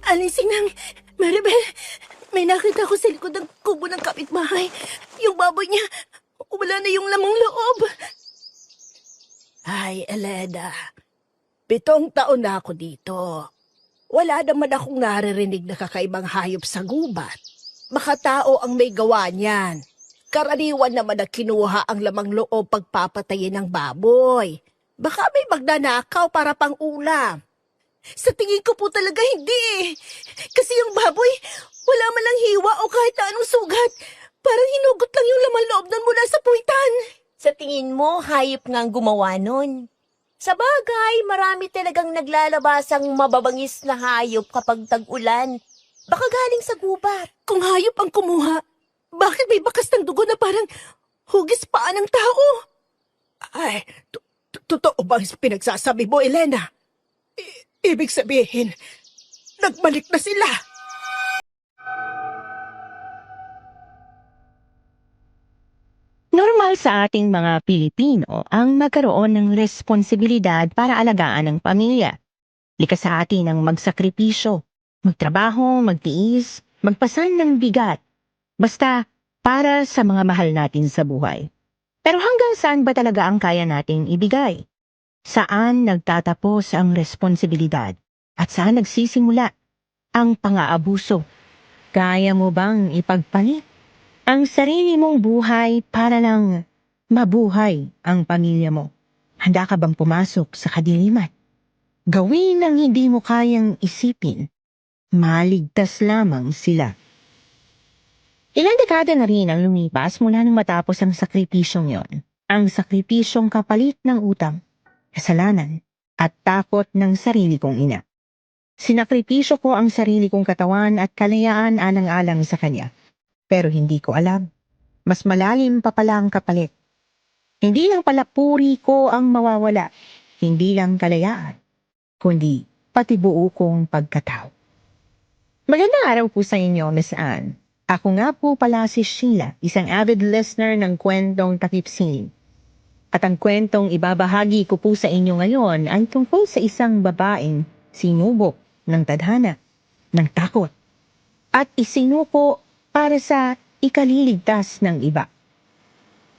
Alising ng Maribel, may nakita ko sa likod ng kubo ng kapitbahay. Yung baboy niya, wala na yung lamang loob. Ay, Elena, 7 taon na ako dito. Wala naman akong naririnig na kakaibang hayop sa gubat. Baka tao ang may gawa niyan. Karaniwan naman na kinuha ang lamang loob pagpapatayin ng baboy. Baka may magnanakaw para pang ulam. Sa tingin ko po talaga hindi. Kasi yung baboy, wala man lang hiwa o kahit na anong sugat. Parang hinugot lang yung laman loob nun mula sa puwitan. Sa tingin mo, hayop nga ang gumawa nun. Sa bagay, marami talagang naglalabasang mababangis na hayop kapag tag-ulan. Baka galing sa gubat. Kung hayop ang kumuha, bakit may bakas ng dugo na parang hugis paa ng tao? Ay, totoo bang pinagsasabi mo, Elena? Ibig sabihin, nagbalik na sila. Normal sa ating mga Pilipino ang magkaroon ng responsibilidad para alagaan ang pamilya. Likas sa atin ang magsakripisyo, magtrabaho, magtiis, magpasan ng bigat. Basta para sa mga mahal natin sa buhay. Pero hanggang saan ba talaga ang kaya nating ibigay? Saan nagtatapos ang responsibilidad? At saan nagsisimula ang pang-aabuso? Kaya mo bang ipagpalit ang sarili mong buhay para lang mabuhay ang pamilya mo? Handa ka bang pumasok sa kadiliman? Gawin ang hindi mo kayang isipin. Maligtas lamang sila. Ilang dekada na rin ang lumipas mula nung matapos ang sakripisyong yon. Ang sakripisyong kapalit ng utang, kasalanan, at takot ng sarili kong ina. Sinakripisyo ko ang sarili kong katawan at kalayaan alang-alang sa kanya. Pero hindi ko alam. Mas malalim pa pala ang kapalit. Hindi lang pala puri ko ang mawawala. Hindi lang kalayaan. Kundi pati buo kong pagkatao. Magandang araw po sa inyo, Miss Anne. Ako nga po pala si Sheila, isang avid listener ng kwentong takip sining. At ang kwentong ibabahagi ko po sa inyo ngayon ay tungkol sa isang babaeng sinubok ng tadhana, ng takot, at isinuko para sa ikaliligtas ng iba.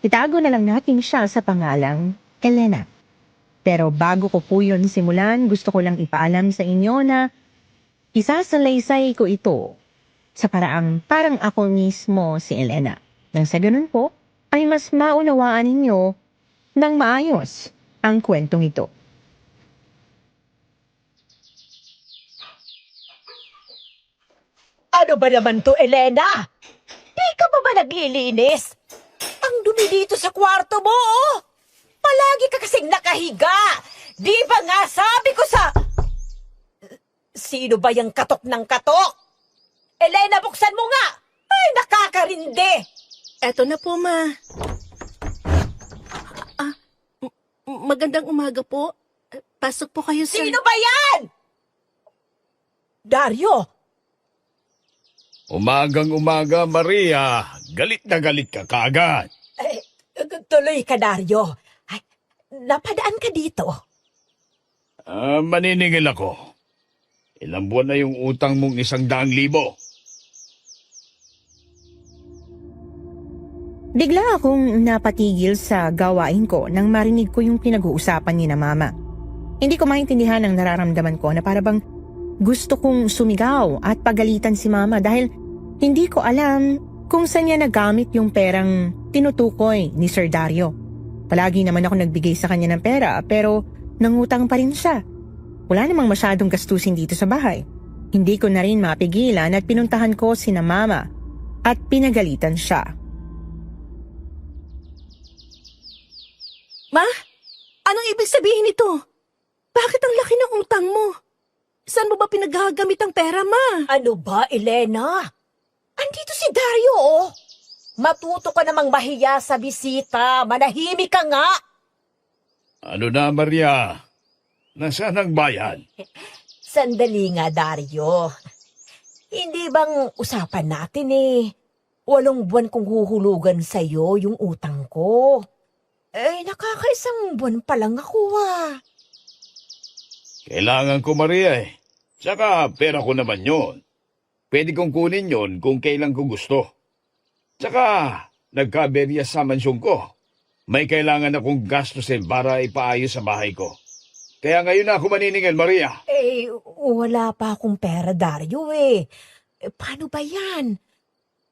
Itago na lang natin siya sa pangalang Elena. Pero bago ko po yun simulan, gusto ko lang ipaalam sa inyo na isasalaysay ko ito sa paraang parang ako mismo si Elena. Nang sa ganun po, ay mas maunawaan ninyo ng maayos ang kwentong ito. Ano ba naman to, Elena? Di ka ba naglilinis? Ang dumi dito sa kwarto mo, oh! Palagi ka kasing nakahiga! Di ba nga sabi ko sa... Sino ba yung katok ng katok? Elena, buksan mo nga! Ay, nakakarindi! Eto na po, ma. Magandang umaga po. Pasok po kayo sa... Sino ba yan? Dario! Umagang-umaga, Maria. Galit na galit ka kaagad. Eh, tuloy ka, Dario. Ay, napadaan ka dito. Maniningil ako. Ilang buwan na yung utang mong 100,000. Bigla akong napatigil sa gawain ko nang marinig ko yung pinag-uusapan ni na mama. Hindi ko maintindihan ang nararamdaman ko na parabang gusto kong sumigaw at pagalitan si mama dahil hindi ko alam kung saan niya nagamit yung perang tinutukoy ni Sir Dario. Palagi naman ako nagbigay sa kanya ng pera pero nangutang pa rin siya. Wala namang masyadong gastusin dito sa bahay. Hindi ko na rin mapigilan at pinuntahan ko sina mama at pinagalitan siya. Ma? Anong ibig sabihin nito? Bakit ang laki ng utang mo? Saan mo ba pinagagamit ang pera, ma? Ano ba, Elena? Andito si Dario, oh. Matuto ka namang mahiya sa bisita. Manahimik ka nga. Ano na, Maria? Nasaan ang bayan? Sandali nga, Dario. Hindi bang usapan natin eh? 8 buwan kong huhulugan sa'yo yung utang ko. Eh, nakakaisang buwan pa lang ako ah. Kailangan ko, Maria eh. Tsaka pera ko naman yon. Pwede kong kunin yon kung kailan ko gusto. Tsaka nagkaberya sa mansyon ko. May kailangan akong gastusin para ipaayos sa bahay ko. Kaya ngayon na ako maniningil, Maria. Wala pa akong pera, Dario paano ba yan?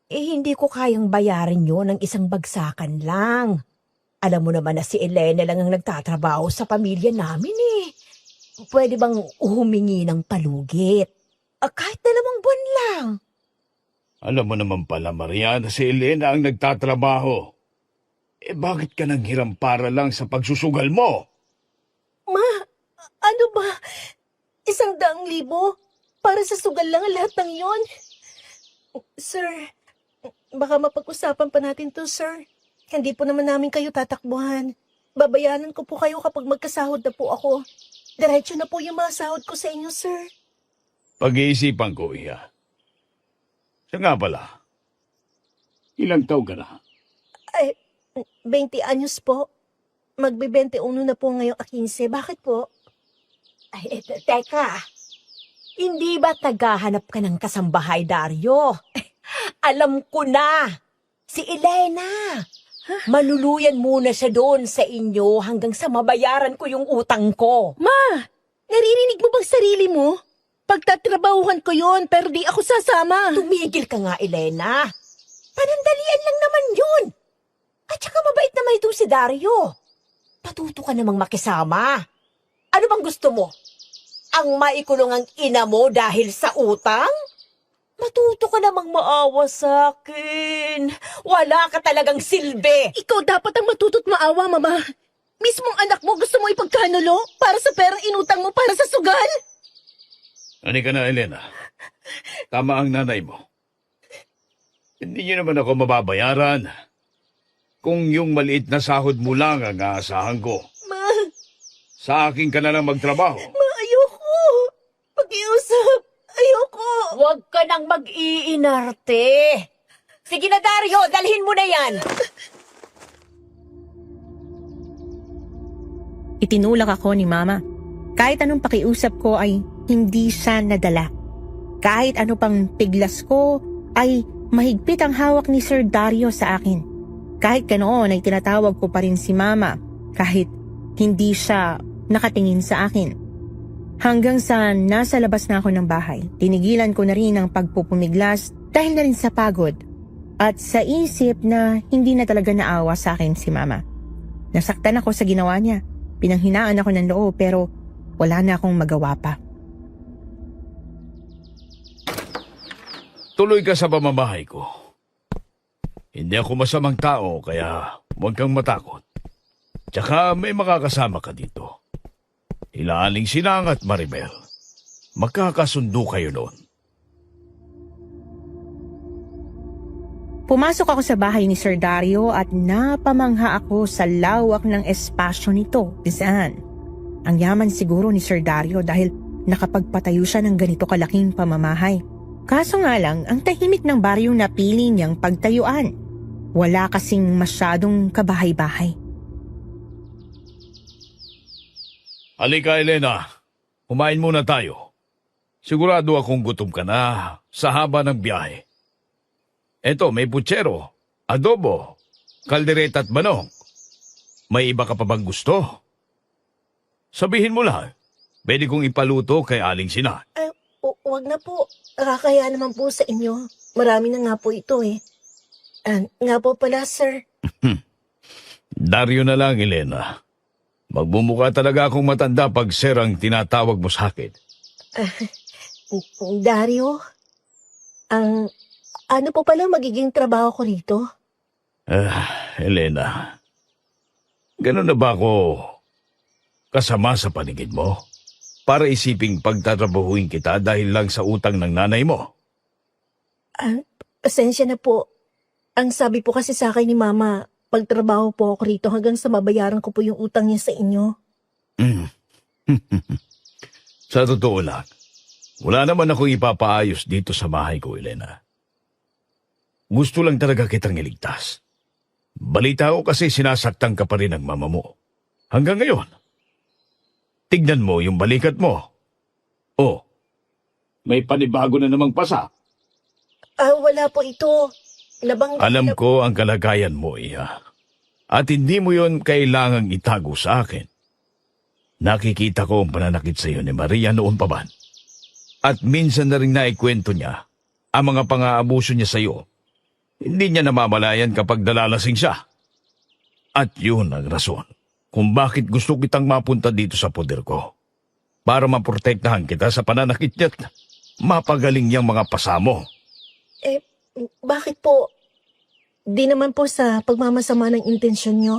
Hindi ko kayang bayarin yun ng isang bagsakan lang. Alam mo naman na si Elena lang ang nagtatrabaho sa pamilya namin Pwede bang humingi ng palugit? Kahit 2 buwan lang. Alam mo naman pala, Maria, na si Elena ang nagtatrabaho. Bakit ka nang hiram para lang sa pagsusugal mo? Ma, ano ba? 100,000? Para sa sugal lang ang lahat ng yon? Sir, baka mapag-usapan pa natin to, sir. Hindi po naman namin kayo tatakbuhan. Babayaran ko po kayo kapag magkasahod na po ako. Diretso na po yung mga sahod ko sa inyo, sir. Pag-iisipan ko, Iya. Siya nga pala. Ilang taon ka na? 20 anyos po. Magbe-21 na po ngayong 15. Bakit po? Teka. Hindi ba tagahanap ka ng kasambahay, Dario? Alam ko na. Si Elena. Maluluyan muna siya doon sa inyo hanggang sa mabayaran ko yung utang ko. Naririnig mo bang sarili mo? Pagtatrabahuhan ko yon pero di ako sasama. Tumigil ka nga, Elena. Panandalian lang naman yun. At saka mabait naman itong si Dario. Patuto ka namang makisama. Ano bang gusto mo? Ang maikulong ang ina mo dahil sa utang? Matuto ka namang maawa sa akin. Wala ka talagang silbi. Ikaw dapat ang matuto't maawa, Mama. Mismong anak mo gusto mo ipagkanulo para sa perang inutang mo para sa sugal? Ani ka na, Elena. Tama ang nanay mo. Hindi niyo naman ako mababayaran kung yung maliit na sahod mo lang ang aasahan ko. Ma, Sa akin ka na lang magtrabaho. ayoko. Pag-iusap. Ayoko. Huwag ka nang mag-iinarte. Sige na, Dario, dalhin mo na yan. Itinulak ako ni Mama. Kahit anong pakiusap ko ay hindi siya nadala. Kahit ano pang piglas ko ay mahigpit ang hawak ni Sir Dario sa akin. Kahit ganoon ay tinatawag ko pa rin si Mama kahit hindi siya nakatingin sa akin. Hanggang sa nasa labas na ako ng bahay, tinigilan ko na rin ang pagpupumiglas dahil na rin sa pagod at sa isip na hindi na talaga naawa sa akin si Mama. Nasaktan ako sa ginawa niya. Pinanghinaan ako ng loob pero wala na akong magawa pa. Tuloy ka sa pamamahay ko. Hindi ako masamang tao kaya huwag kang matakot. Tsaka may makakasama ka dito. Aling Sinang at Maribel. Magkakasundo kayo noon. Pumasok ako sa bahay ni Sir Dario at napamangha ako sa lawak ng espasyo nito. Saan? Ang yaman siguro ni Sir Dario dahil nakapagpatayo siya ng ganito kalaking pamamahay. Kaso nga lang, ang tahimik ng baryong napili niyang pagtayuan. Wala kasing masyadong kabahay-bahay. Halika, Elena. Kumain muna tayo. Sigurado akong gutom ka na sa haba ng biyahe. Eto, may putsero, adobo, kaldereta at manok. May iba ka pa bang gusto? Sabihin mo lang. Pwede kong ipaluto kay Aling Sina. Wag na po. Nakakaya naman po sa inyo. Marami na nga po ito nga po pala, sir. Dario na lang, Elena. Magbumuka talaga akong matanda pag sir ang tinatawag mo sa akin. Dario, ano po pala magiging trabaho ko rito? Elena, ganun na ba ako kasama sa paligid mo? Para isiping pagtatrabahuin kita dahil lang sa utang ng nanay mo? Pasensya na po. Ang sabi po kasi sa akin ni Mama, pagtrabaho po ako rito hanggang sa mabayaran ko po yung utang niya sa inyo. Sa totoo lang, wala naman akong ipapaayos dito sa bahay ko, Elena. Gusto lang talaga kitang iligtas. Balita ko kasi sinasaktan ka pa rin ng mama mo. Hanggang ngayon. Tignan mo yung balikat mo. Oh, May panibago na namang pasa. Wala po ito. Alam ko ang kalagayan mo, Iha. At hindi mo yon kailangang itago sa akin. Nakikita ko ang pananakit sa iyo ni Maria noon pa man. At minsan na rin naikwento niya ang mga pang-aabuso niya sa iyo. Hindi niya namamalayan kapag nalalasing siya. At yun ang rason kung bakit gusto kitang mapunta dito sa poder ko. Para maprotektahan kita sa pananakit niya at mapagaling niyang mga pasamo. Bakit po? Di naman po sa pagmamasama ng intensyon nyo.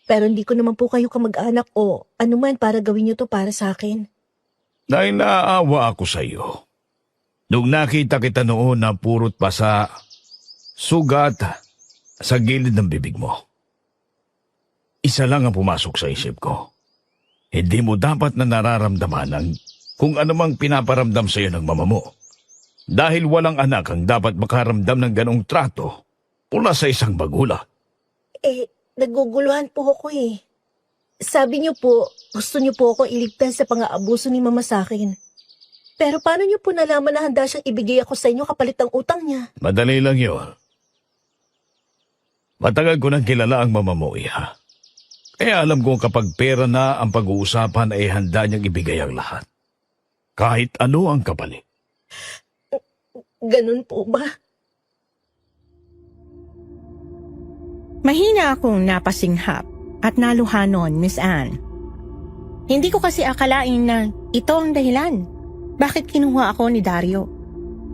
Pero hindi ko naman po kayo kamag-anak o anuman para gawin nyo to para sa akin. Dahil naaawa ako sa iyo. Nung nakita kita noon na purot pa sa sugat sa gilid ng bibig mo. Isa lang ang pumasok sa isip ko. Hindi mo dapat na nararamdaman ang kung anumang pinaparamdam sa iyo ng mama mo. Dahil walang anak ang dapat makaramdam ng ganong trato mula sa isang magulang. Naguguluhan po ako eh. Sabi niyo po, gusto niyo po ako iligtas sa pang-aabuso ni mama sa akin. Pero paano niyo po nalaman na handa siyang ibigay ako sa inyo kapalit ng utang niya? Madali lang yun. Matagal ko nang kilala ang mama mo, Iha. Kaya alam ko kapag pera na ang pag-uusapan ay handa niyang ibigay ang lahat. Kahit ano ang kapalit. Ganun po ba? Mahina akong napasinghap at naluhanon, Miss Anne. Hindi ko kasi akalain na ito ang dahilan. Bakit kinuha ako ni Dario?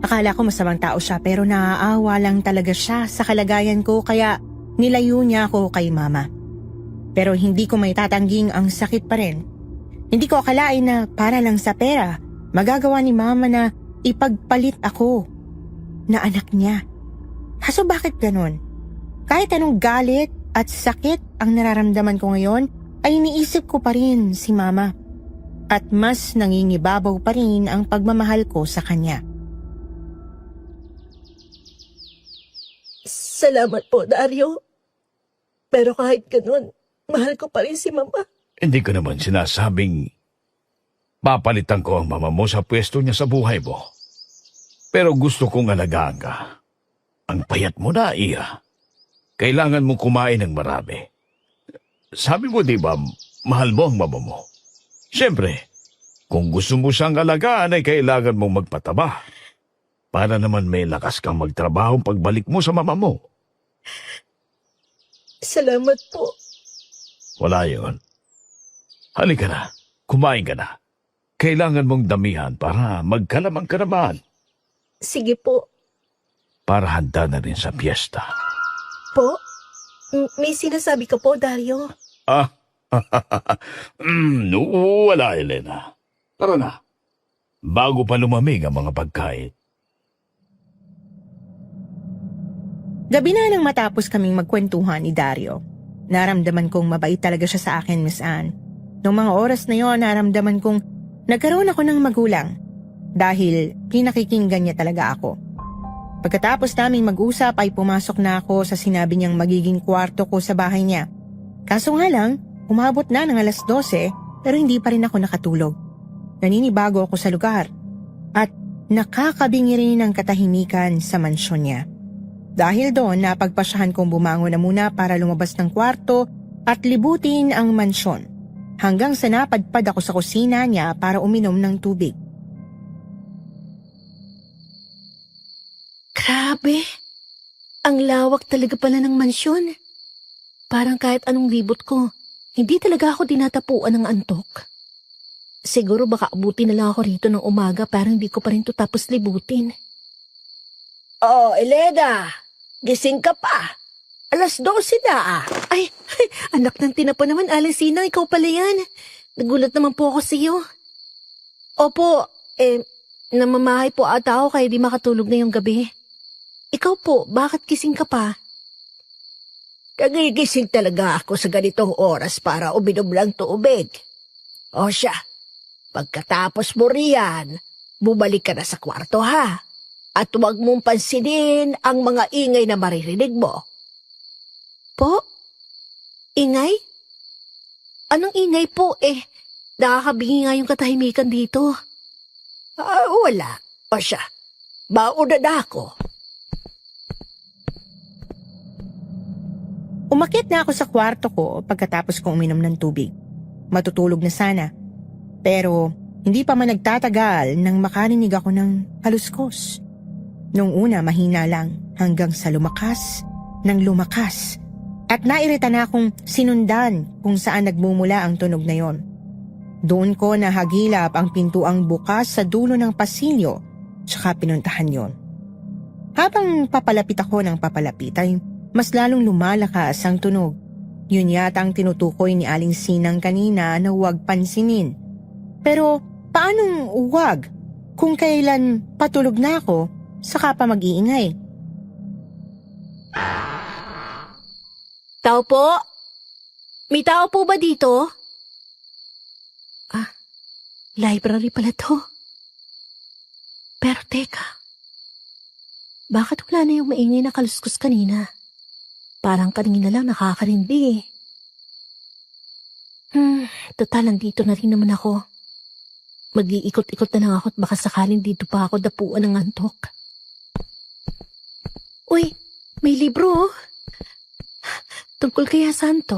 Akala ko masamang tao siya pero naaawa lang talaga siya sa kalagayan ko kaya nilayo niya ako kay mama. Pero hindi ko may tatangging ang sakit pa rin. Hindi ko akalain na para lang sa pera, magagawa ni mama na ipagpalit ako na anak niya. Kaso bakit ganun? Kahit anong galit at sakit ang nararamdaman ko ngayon, ay iniisip ko pa rin si mama. At mas nangingibabaw pa rin ang pagmamahal ko sa kanya. Salamat po, Dario. Pero kahit ganun, mahal ko pa rin si mama. Hindi ko naman sinasabing papalitan ko ang mama mo sa pwesto niya sa buhay mo. Pero gusto kong alagaan ka. Ang payat mo na, Iha. Kailangan mo kumain ng marami. Sabi mo, di ba, mahal mo ang mama mo? Siyempre, kung gusto mo siyang alagaan ay kailangan mong magpataba. Para naman may lakas kang magtrabaho pagbalik mo sa mama mo. Salamat po. Wala yun. Halika na, kumain ka na. Kailangan mong damihan para magkalamang ka naman. Sige po. Para handa na rin sa piyesta. Po? May sinasabi ka po, Dario? Wala, Elena. Tara na. Bago pa lumamig ang mga pagkain. Gabi na nang matapos kaming magkwentuhan ni Dario. Naramdaman kong mabait talaga siya sa akin, Miss Anne. Noong mga oras na yon, naramdaman kong nagkaroon ako ng magulang dahil pinakikinggan niya talaga ako. Pagkatapos naming mag-usap ay pumasok na ako sa sinabi niyang magiging kwarto ko sa bahay niya. Kaso nga lang, umabot na ng 12:00 pero hindi pa rin ako nakatulog. Naninibago ako sa lugar at nakakabingi rin ang katahimikan sa mansyon niya. Dahil doon, napagpasyahan kong bumangon na muna para lumabas ng kwarto at libutin ang mansyon hanggang sa napadpad ako sa kusina niya para uminom ng tubig. Grabe. Ang lawak talaga pala ng mansyon. Parang kahit anong libot ko, hindi talaga ako dinatapuan ng antok. Siguro baka abutin na lang ako rito ng umaga pero hindi ko pa rin to tapos libutin. Oh, Elena! Gising ka pa. 12:00 na. Ay, anak ng tinapa naman, Alesina, ikaw pala yan. Nagulat naman po ako sa iyo. Opo, namamahay po ata ako kaya di makatulog na yung gabi. Ikaw po, bakit gising ka pa? Kagigising talaga ako sa ganitong oras para uminom ng tubig. O siya, pagkatapos mo riyan, bumalik ka na sa kwarto ha. At huwag mong pansinin ang mga ingay na maririnig mo. Po? Ingay? Anong ingay po nakakabingi nga yung katahimikan dito. Wala. O siya, mauna na ako. Umakyat na ako sa kwarto ko pagkatapos kong uminom ng tubig. Matutulog na sana. Pero hindi pa man nagtatagal nang makarinig ako ng haluskos. Nung una mahina lang hanggang sa lumakas ng lumakas. At nairita na akong sinundan kung saan nagmumula ang tunog na yon. Doon ko nahagilap ang pintuang bukas sa dulo ng pasilyo tsaka pinuntahan yon. Habang papalapit ako ng papalapit ay mas lalong lumalakas ang tunog. Yun yata ang tinutukoy ni Aling Sinang kanina na huwag pansinin. Pero paanong huwag kung kailan patulog na ako saka pa mag-iingay? Tao po? May tao po ba dito? Library pala to. Pero teka, bakit wala na yung maingay na kaluskus kanina? Parang kanina lang nakakarindi. Total, nandito na rin naman ako. Mag-iikot-ikot na lang ako at baka sakaling dito pa ako dapuan ng antok. Uy, may libro oh. Tungkol kaya santo.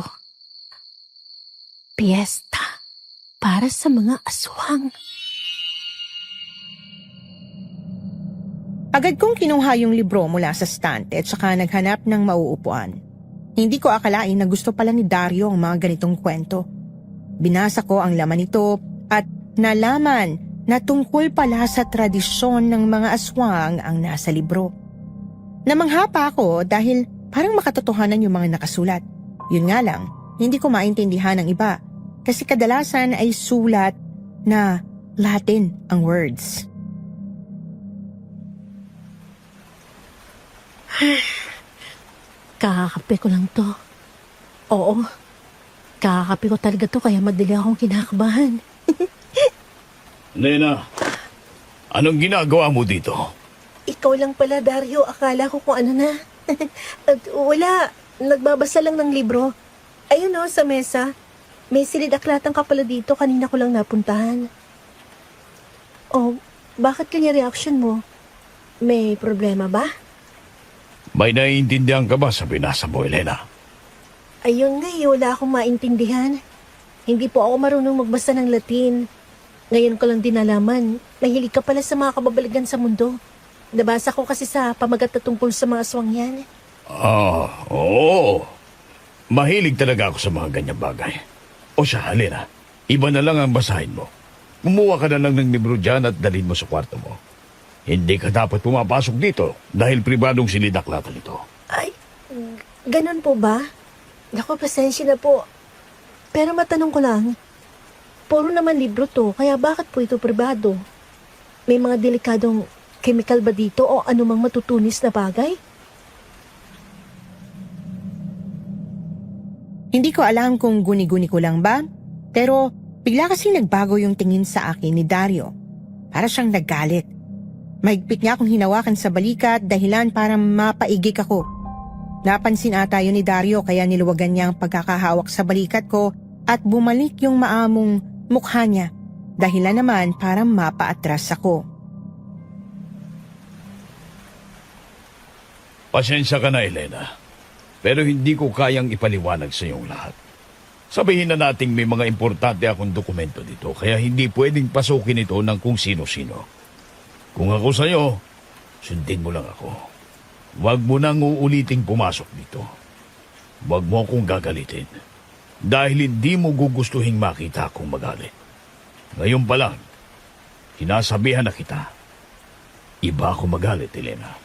Piyesta para sa mga aswang. Agad kong kinuha yung libro mula sa stante at saka naghanap ng mauupuan. Hindi ko akalain na gusto pala ni Dario ang mga ganitong kwento. Binasa ko ang laman nito at nalaman na tungkol pala sa tradisyon ng mga aswang ang nasa libro. Namangha pa ako dahil parang makatotohanan yung mga nakasulat. Yun nga lang, hindi ko maintindihan ang iba kasi kadalasan ay sulat na Latin ang words. Kakakape ko lang to. Oo, kakakape ko talaga to kaya madali akong kinakabahan. Lena, anong ginagawa mo dito? Ikaw lang pala, Dario. Akala ko kung ano na. Wala. Nagbabasa lang ng libro. Ayun o, sa mesa. May sinidaklatan ka pala dito. Kanina ko lang napuntahan. Oh, bakit kanya reaction mo? May problema ba? May naiintindihan ka ba sa binasa mo, Elena? Ayun nga, wala akong maintindihan. Hindi po ako marunong magbasa ng Latin. Ngayon ko lang din nalaman, mahilig ka pala sa mga kababalagan sa mundo. Nabasa ko kasi sa pamagat na tungkol sa mga aswang yan. Oo. Mahilig talaga ako sa mga ganyang bagay. O siya, Elena, iba na lang ang basahin mo. Kumuha ka na lang ng libro dyan at dalhin mo sa kwarto mo. Hindi ka dapat pumapasok dito dahil pribadong sinidaklatan ito. Ay, ganun po ba? Naku, pasensya na po. Pero matanong ko lang, puro naman libro to, kaya bakit po ito pribado? May mga delikadong chemical ba dito o anumang matutunis na bagay? Hindi ko alam kung guni-guni ko lang ba, pero bigla kasi nagbago yung tingin sa akin ni Dario. Para siyang naggalit. Mahigpit niya akong hinawakan sa balikat dahilan para mapaigik ako. Napansin ata yun ni Dario kaya niluwagan niya ang pagkakahawak sa balikat ko at bumalik yung maamong mukha niya. Dahilan naman para mapaatras ako. Pasensya ka na, Elena. Pero hindi ko kayang ipaliwanag sa iyong lahat. Sabihin na nating may mga importante akong dokumento dito kaya hindi pwedeng pasukin ito ng kung sino-sino. Kung ako sa'yo, sundin mo lang ako. Huwag mo nang uuliting pumasok dito. Huwag mo akong gagalitin. Dahil hindi mo gugustuhin makita akong magalit. Ngayon pa lang, sinasabihan na kita. Iba ako magalit, Elena.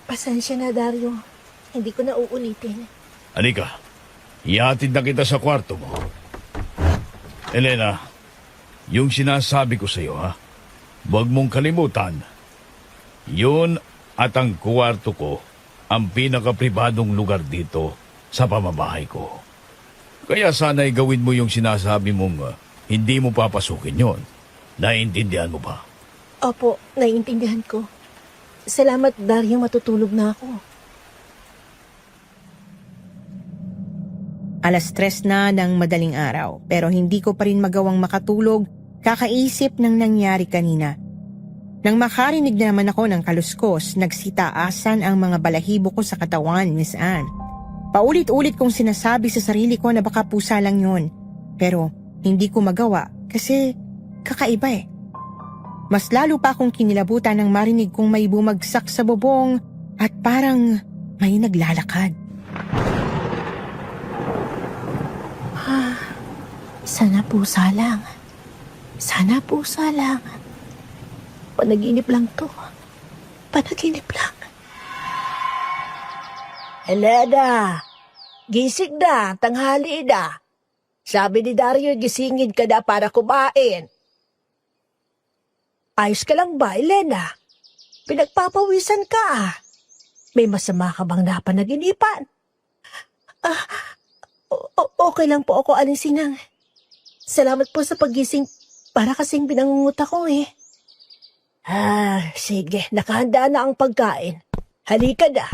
Pasensya na, Dario. Hindi ko na uulitin. Anika, ihatid na kita sa kwarto mo. Elena, yung sinasabi ko sa iyo, ha? Huwag mong kalimutan. Yun at ang kwarto ko ang pinakapribadong lugar dito sa pamamahay ko. Kaya sana'y gawin mo yung sinasabi mong hindi mo papasukin yon. Naiintindihan mo ba? Opo, naiintindihan ko. Salamat, Dario. Matutulog na ako. 3:00 na ng madaling araw pero hindi ko pa rin magawang makatulog kakaisip ng nangyari kanina. Nang makarinig na naman ako ng kaluskos, nagsitaasan ang mga balahibo ko sa katawan, Miss Anne. Paulit-ulit kong sinasabi sa sarili ko na baka pusa lang yun. Pero hindi ko magawa kasi kakaiba eh. Mas lalo pa akong kinilabutan nang marinig kong may bumagsak sa bubong at parang may naglalakad. Sana pusa lang. Sana pusa lang. Panaginip lang to. Panaginip lang. Elena, gising na, tanghali na. Sabi ni Dario, gisingin ka na para kumain. Ayos ka lang ba, Elena? Pinagpapawisan ka. May masama ka bang napanaginipan? Okay lang po ako, Aling Sinang. Salamat po sa paggising. Para kasing binangungot ako eh. Sige. Nakahanda na ang pagkain. Halika na.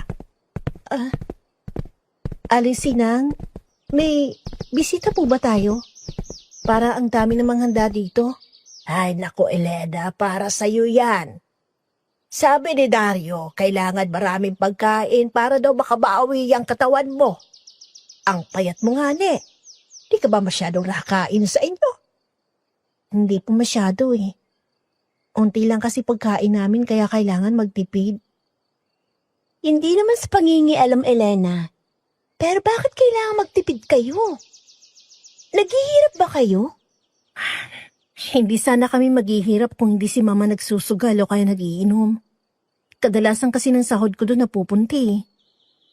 Aling Sinang, may bisita po ba tayo? Para ang dami namang handa dito. Ay, naku, Elena, para sa'yo yan. Sabi ni Dario, kailangan maraming pagkain para daw makabawi ang katawan mo. Ang payat mo nga, ne. Di ka ba masyadong nakain sa inyo? Hindi po masyado eh. Unti lang kasi pagkain namin kaya kailangan magtipid. Hindi naman sa pangingialam, Elena. Pero bakit kailangan magtipid kayo? Naghihirap ba kayo? Hindi sana kami maghihirap kung hindi si Mama nagsusugal o kaya nagiinom. Kadalasan kasi ng sahod ko doon napupunti.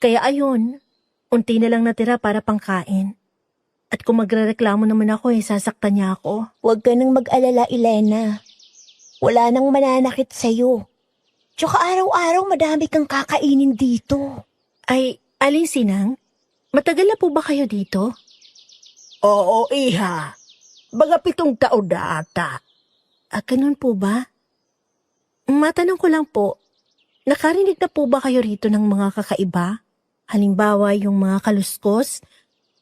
Kaya ayun, unti na lang natira para pangkain. At kung magrereklamo naman ako sasaktan niya ako. Huwag ka nang mag-alala, Elena. Wala nang mananakit sa'yo. Tsaka araw-araw madami kang kakainin dito. Ay, Aling Sinang, matagal na po ba kayo dito? Oo, iha. Baga 7 taon na ata. Ganun po ba? Matanong ko lang po, nakarinig na po ba kayo rito ng mga kakaiba? Halimbawa yung mga kaluskos?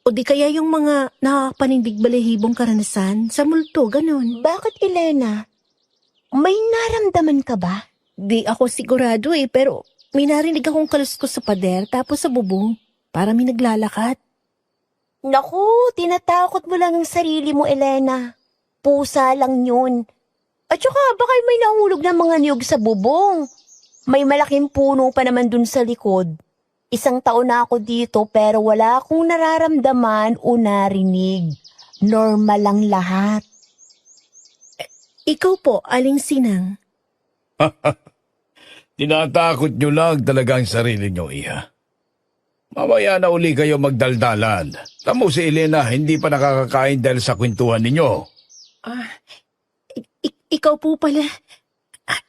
O di kaya yung mga nakapanindig balehibong karanasan sa multo, ganun? Bakit, Elena? May naramdaman ka ba? Di ako sigurado pero may narinig akong kaluskos sa pader tapos sa bubong. Para may naglalakad. Naku, tinatakot mo lang ang sarili mo, Elena. Pusa lang yun. At saka baka may nahulog na mga niyog sa bubong. May malaking puno pa naman dun sa likod. 1 taon na ako dito pero wala akong nararamdaman o narinig. Normal lang lahat. Ikaw po, Aling Sinang. Tinatakot nyo lang talaga ang sarili nyo, iha. Mamaya na uli kayo magdaldalan. Tamo si Elena, hindi pa nakakakain dahil sa kwentuhan ninyo. Ikaw po pala.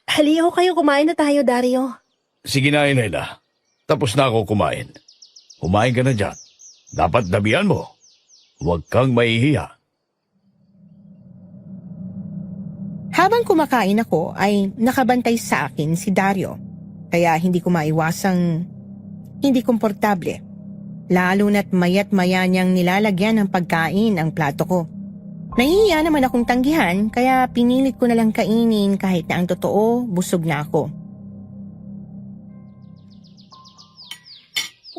Haliho kayo, kumain na tayo, Dario. Sige na, Elena. Tapos na ako kumain. Kumain ka na dyan. Dapat dabihan mo. Huwag kang mahihiya. Habang kumakain ako ay nakabantay sa akin si Dario. Kaya hindi ko maiwasang hindi komportable. Lalo na't mayat-maya niyang nilalagyan ng pagkain ang plato ko. Nahihiya naman akong tanggihan kaya pinilit ko na lang kainin kahit na ang totoo busog na ako.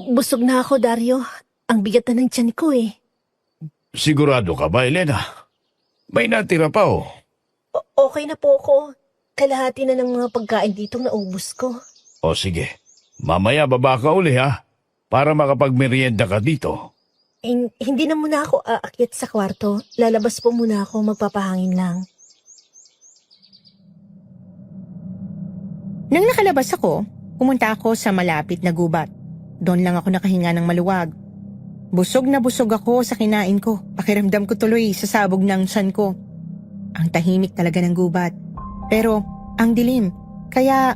Busog na ako, Dario. Ang bigat na ng tiyan ko Sigurado ka ba, Elena? May natira pa Okay na po ako. Kalahati na ng mga pagkain dito naubos ko. O sige, mamaya baba ka uli ha, para makapagmerienda ka dito. Hindi na muna ako aakyat sa kwarto. Lalabas po muna ako, magpapahangin lang. Nang nakalabas ako, pumunta ako sa malapit na gubat. Doon lang ako nakahinga ng maluwag. Busog na busog ako sa kinain ko. Pakiramdam ko tuloy sa sabog ng tiyan ko. Ang tahimik talaga ng gubat. Pero ang dilim, kaya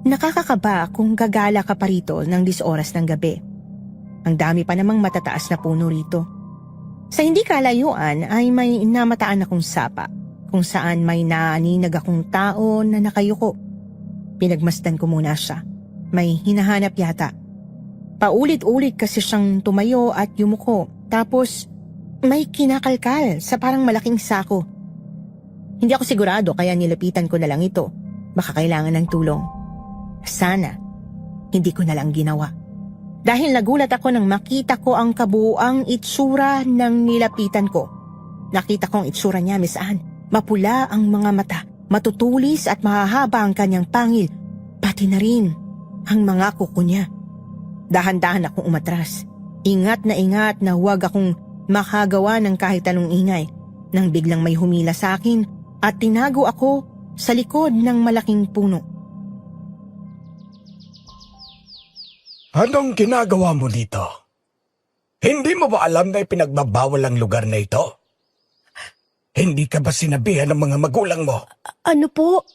nakakakaba kung gagala ka pa rito ng 10 oras ng gabi. Ang dami pa namang matataas na puno rito. Sa hindi kalayuan ay may namataan akong sapa, kung saan may naaninag akong tao na nakayuko. Pinagmasdan ko muna siya. May hinahanap yata. Paulit-ulit kasi siyang tumayo at yumuko, tapos may kinakalkal sa parang malaking sako. Hindi ako sigurado kaya nilapitan ko na lang ito. baka kailangan ng tulong. Sana, hindi ko na lang ginawa. Dahil nagulat ako nang makita ko ang kabuuang itsura ng nilapitan ko. Nakita kong itsura niya, Miss Anne. Mapula ang mga mata, matutulis at mahahaba ang kanyang pangil, pati na rin ang mga kuko niya. Dahan-dahan akong umatras. Ingat na huwag akong makagawa ng kahit anong ingay nang biglang may humila sa akin at tinago ako sa likod ng malaking puno. Anong ginagawa mo dito? Hindi mo ba alam na ipinagbabawal ang lugar na ito? Hindi ka ba sinabihan ng mga magulang mo? Ano po?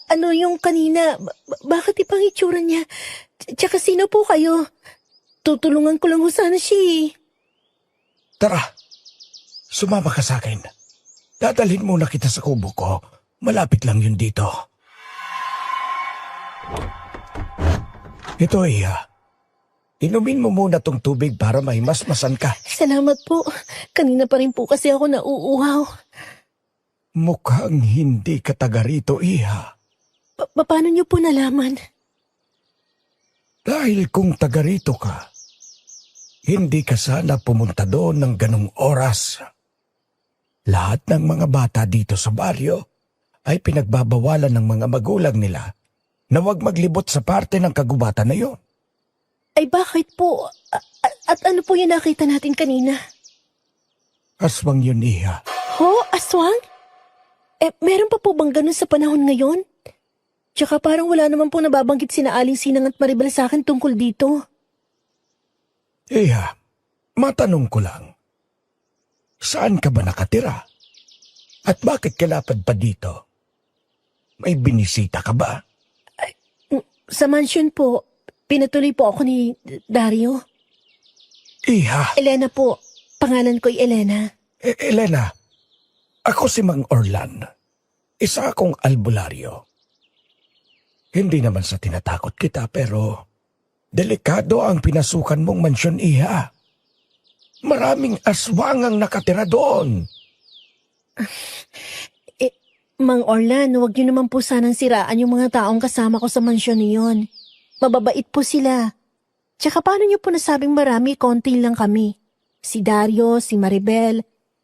Ano yung kanina? Bakit ipang itsura niya? Tsaka sino po kayo? Tutulungan ko lang ho sana siya eh. Tara, sumama ka sa akin. Dadalhin muna kita sa kubo ko. Malapit lang yun dito. Ito, Iha. Inumin mo muna tong tubig para mahimasmasan ka. Salamat po. Kanina pa rin po kasi ako nauuhaw. Mukhang hindi ka taga rito, Iha. Paano niyo po nalaman? Dahil kung taga rito ka, hindi ka sana pumunta doon ng ganong oras. Lahat ng mga bata dito sa baryo ay pinagbabawalan ng mga magulang nila na huwag maglibot sa parte ng kagubatan na yon. Ay bakit po? At ano po yung nakita natin kanina? Aswang yun, Iha. Ho? Aswang? Meron pa po bang ganun sa panahon ngayon? Tsaka parang wala naman po nababanggit sina Aling Sinang at Maribel sa akin tungkol dito. Iha, matanong ko lang. Saan ka ba nakatira? At bakit ka lapad pa dito? May binisita ka ba? Sa mansion po, pinatuloy po ako ni Dario. Iha, Elena po. Pangalan ko'y Elena. Elena, ako si Mang Orlan. Isa akong albularyo. Hindi naman sa tinatakot kita pero delikado ang pinasukan mong mansyon, Iha. Maraming aswang ang nakatira doon. Mang Orlan, huwag niyo naman po sanang siraan yung mga taong kasama ko sa mansyon niyon. Mababait po sila. Tsaka paano niyo po nasabing marami, konti lang kami. Si Dario, si Maribel,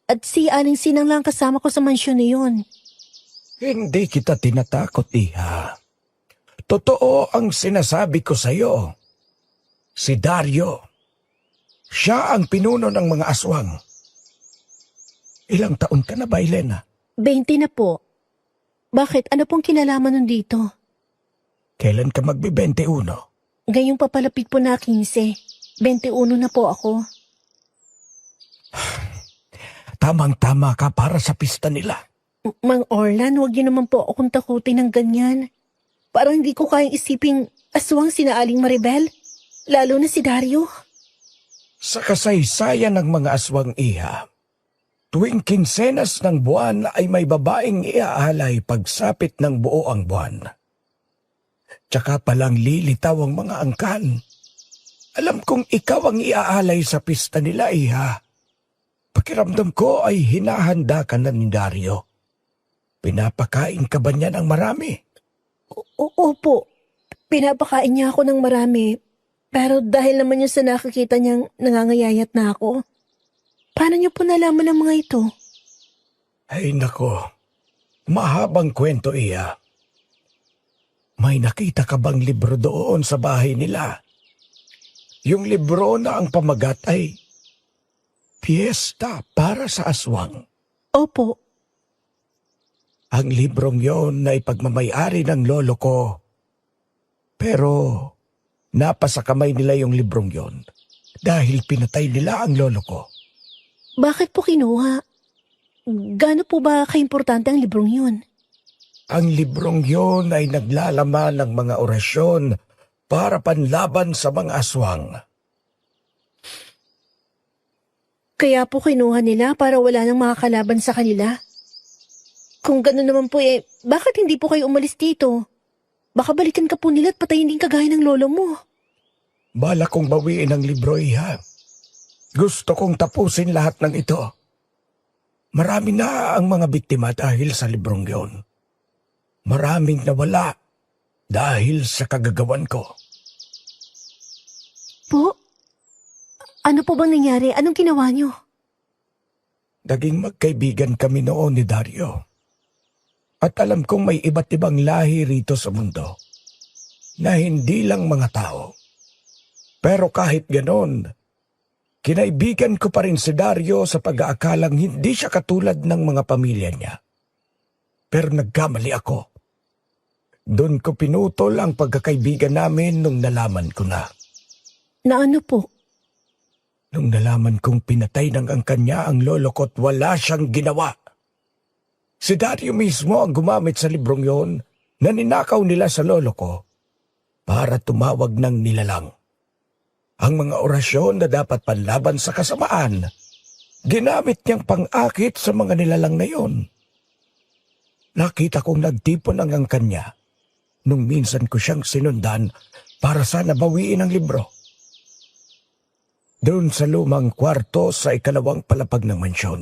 at si Aling Sinang lang kasama ko sa mansyon niyon. Hindi kita tinatakot, Iha. Totoo ang sinasabi ko sa'yo. Si Dario, siya ang pinuno ng mga aswang. Ilang taon ka na ba, Elena? 20 na po. Bakit? Ano pong kinalaman nun dito? Kailan ka magbe-21? Ngayong papalapit po na 15. 21 na po ako. Tamang-tama ka para sa pista nila. Mang Orlan, huwag niyo naman po akong takutin ng ganyan. Parang hindi ko kayang isiping aswang sina Aling Maribel. Lalo na si Dario. Sa kasaysayan ng mga aswang, Iha, tuwing kinsenas ng buwan ay may babaeng iaalay pagsapit ng buo ang buwan. Tsaka palang lilitaw ang mga angkan. Alam kong ikaw ang iaalay sa pista nila, Iha. Pakiramdam ko ay hinahanda ka na ni Dario. Pinapakain ka ba niya ng marami? Opo, pinapakain niya ako ng marami. Pero dahil naman niya sa nakakita niyang nangangayayat na ako, paano niyo po nalaman ang mga ito? Ay nako, mahabang kwento, Iya. May nakita ka bang libro doon sa bahay nila? Yung libro na ang pamagat ay Piyesta para sa Aswang. Opo. Ang librong yon na ipagmamayari ng lolo ko. Pero napasa kamay nila yung librong yon dahil pinatay nila ang lolo ko. Bakit po kinuha? Gaano po ba kaimportante ang librong yun? Ang librong yon ay naglalaman ng mga orasyon para panlaban sa mga aswang. Kaya po kinuha nila para wala nang makakalaban sa kanila? Kung gano'n naman po bakit hindi po kayo umalis dito? Baka balikan ka po nila at patayin din kagaya ng lolo mo. Bala kong bawiin ang libro, Iha. Gusto kong tapusin lahat ng ito. Marami na ang mga biktima dahil sa librong yon. Maraming nawala dahil sa kagagawan ko. Po? Ano po bang nangyari? Anong ginawa niyo? Naging magkaibigan kami noon ni Dario. At alam kong may iba't ibang lahi rito sa mundo na hindi lang mga tao. Pero kahit ganon, kinaibigan ko pa rin si Dario sa pag-aakalang hindi siya katulad ng mga pamilya niya. Pero nagkamali ako. Doon ko pinutol ang pagkakaibigan namin nung nalaman ko na. Na ano po? Nung nalaman kong pinatay ng angkan niya ang lolo ko't wala siyang ginawa. Si Dario mismo ang gumamit sa librong yon na ninakaw nila sa lolo ko para tumawag ng nilalang. Ang mga orasyon na dapat panlaban sa kasamaan, ginamit niyang pang-akit sa mga nilalang na yon. Nakita kong nagtipon ang angkan niya nung minsan ko siyang sinundan para sana bawiin ang libro. Doon sa lumang kwarto sa ikalawang palapag ng mansyon,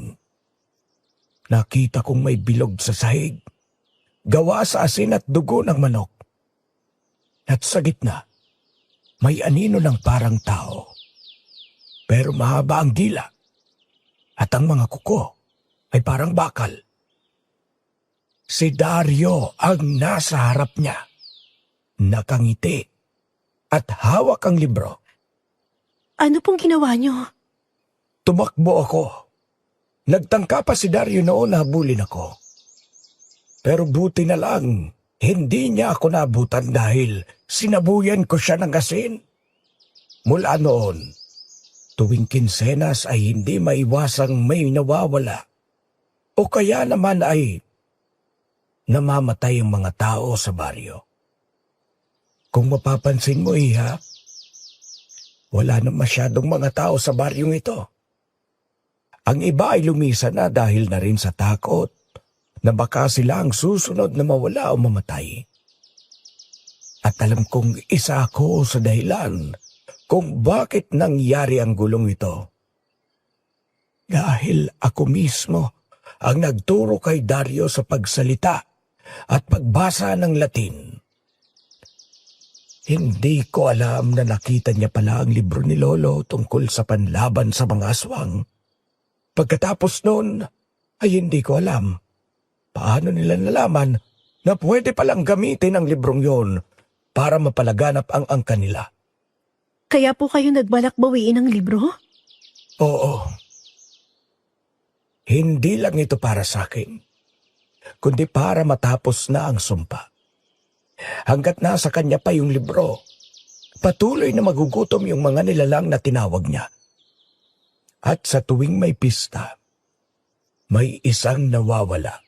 nakita kong may bilog sa sahig, gawa sa asin at dugo ng manok. At sa gitna, may anino ng parang tao. Pero mahaba ang dila at ang mga kuko ay parang bakal. Si Dario ang nasa harap niya, nakangiti at hawak ang libro. Ano pong ginawa niyo? Tumakbo ako. Nagtangka pa si Dario noon na habulin ako. Pero buti na lang, hindi niya ako nabutan dahil sinabuyan ko siya ng asin. Mula noon, tuwing kinsenas ay hindi maiwasang may nawawala. O kaya naman ay namamatay ang mga tao sa baryo. Kung mapapansin mo, Iha, wala na masyadong mga tao sa baryong ito. Ang iba ay lumisan na dahil na rin sa takot na baka sila ang susunod na mawala o mamatay. At alam kong isa ako sa dahilan kung bakit nangyari ang gulong ito. Dahil ako mismo ang nagturo kay Dario sa pagsalita at pagbasa ng Latin. Hindi ko alam na nakita niya pala ang libro ni Lolo tungkol sa panlaban sa mga aswang. Pagkatapos noon, ay hindi ko alam paano nila nalaman na pwede palang gamitin ang librong yon para mapalaganap ang angkan nila. Kaya po kayo nagbalak bawiin ang libro? Oo. Hindi lang ito para sa akin, kundi para matapos na ang sumpa. Hanggat nasa kanya pa yung libro, patuloy na magugutom yung mga nilalang na tinawag niya. At sa tuwing may pista, may isang nawawala.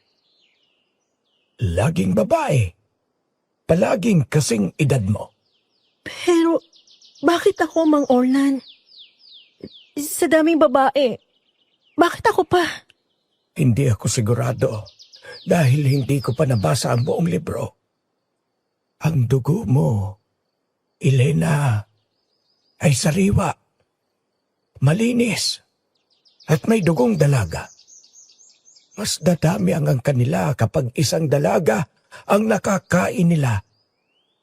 Laging babae, palaging kasing edad mo. Pero, bakit ako, Mang Orlan? Sa daming babae, bakit ako pa? Hindi ako sigurado dahil hindi ko pa nabasa ang buong libro. Ang dugo mo, Elena, ay sariwa, malinis, at may dugong dalaga. Mas dadami ang kanila kapag isang dalaga ang nakakain nila,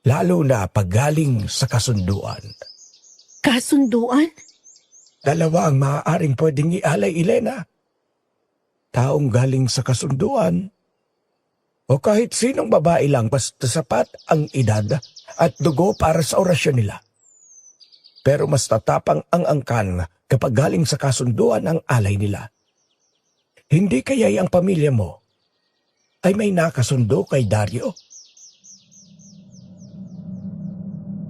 lalo na pag galing sa kasunduan. Kasunduan? Dalawa ang maaaring pwedeng ialay, Elena. Taong galing sa kasunduan, o kahit sinong babae lang basta sapat ang edad at dugo para sa orasyon nila. Pero mas tatapang ang angkan kapag galing sa kasunduan ang alay nila. Hindi kaya'y ang pamilya mo ay may nakasundo kay Dario?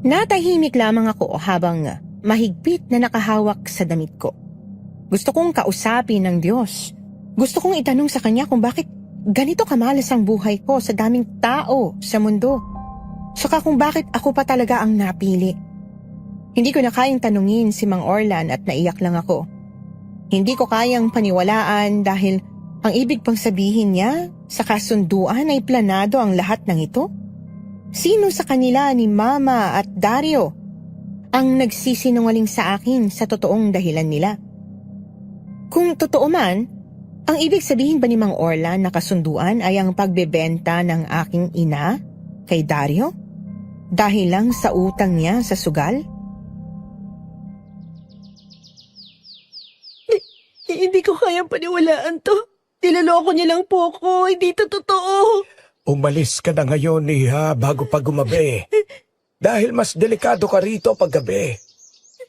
Natahimik lamang ako habang mahigpit na nakahawak sa damit ko. Gusto kong kausapin ng Diyos. Gusto kong itanong sa Kanya kung bakit ganito kamalas ang buhay ko sa daming tao sa mundo. Saka kung bakit ako pa talaga ang napili. Hindi ko na kayang tanungin si Mang Orlan at naiyak lang ako. Hindi ko kayang paniwalaan dahil ang ibig pang sabihin niya sa kasunduan ay planado ang lahat ng ito. Sino sa kanila ni Mama at Dario ang nagsisinungaling sa akin sa totoong dahilan nila? Kung totoo man, Ang ibig sabihin ba ni Mang Orlan na kasunduan ay ang pagbebenta ng aking ina kay Dario? Dahil lang sa utang niya sa sugal? Hindi ko kayang paniwalaan to. Niloloko niya lang po ako. Hindi to totoo. Umalis ka na ngayon, Iha, bago pa gumabi. Dahil mas delikado ka rito paggabi.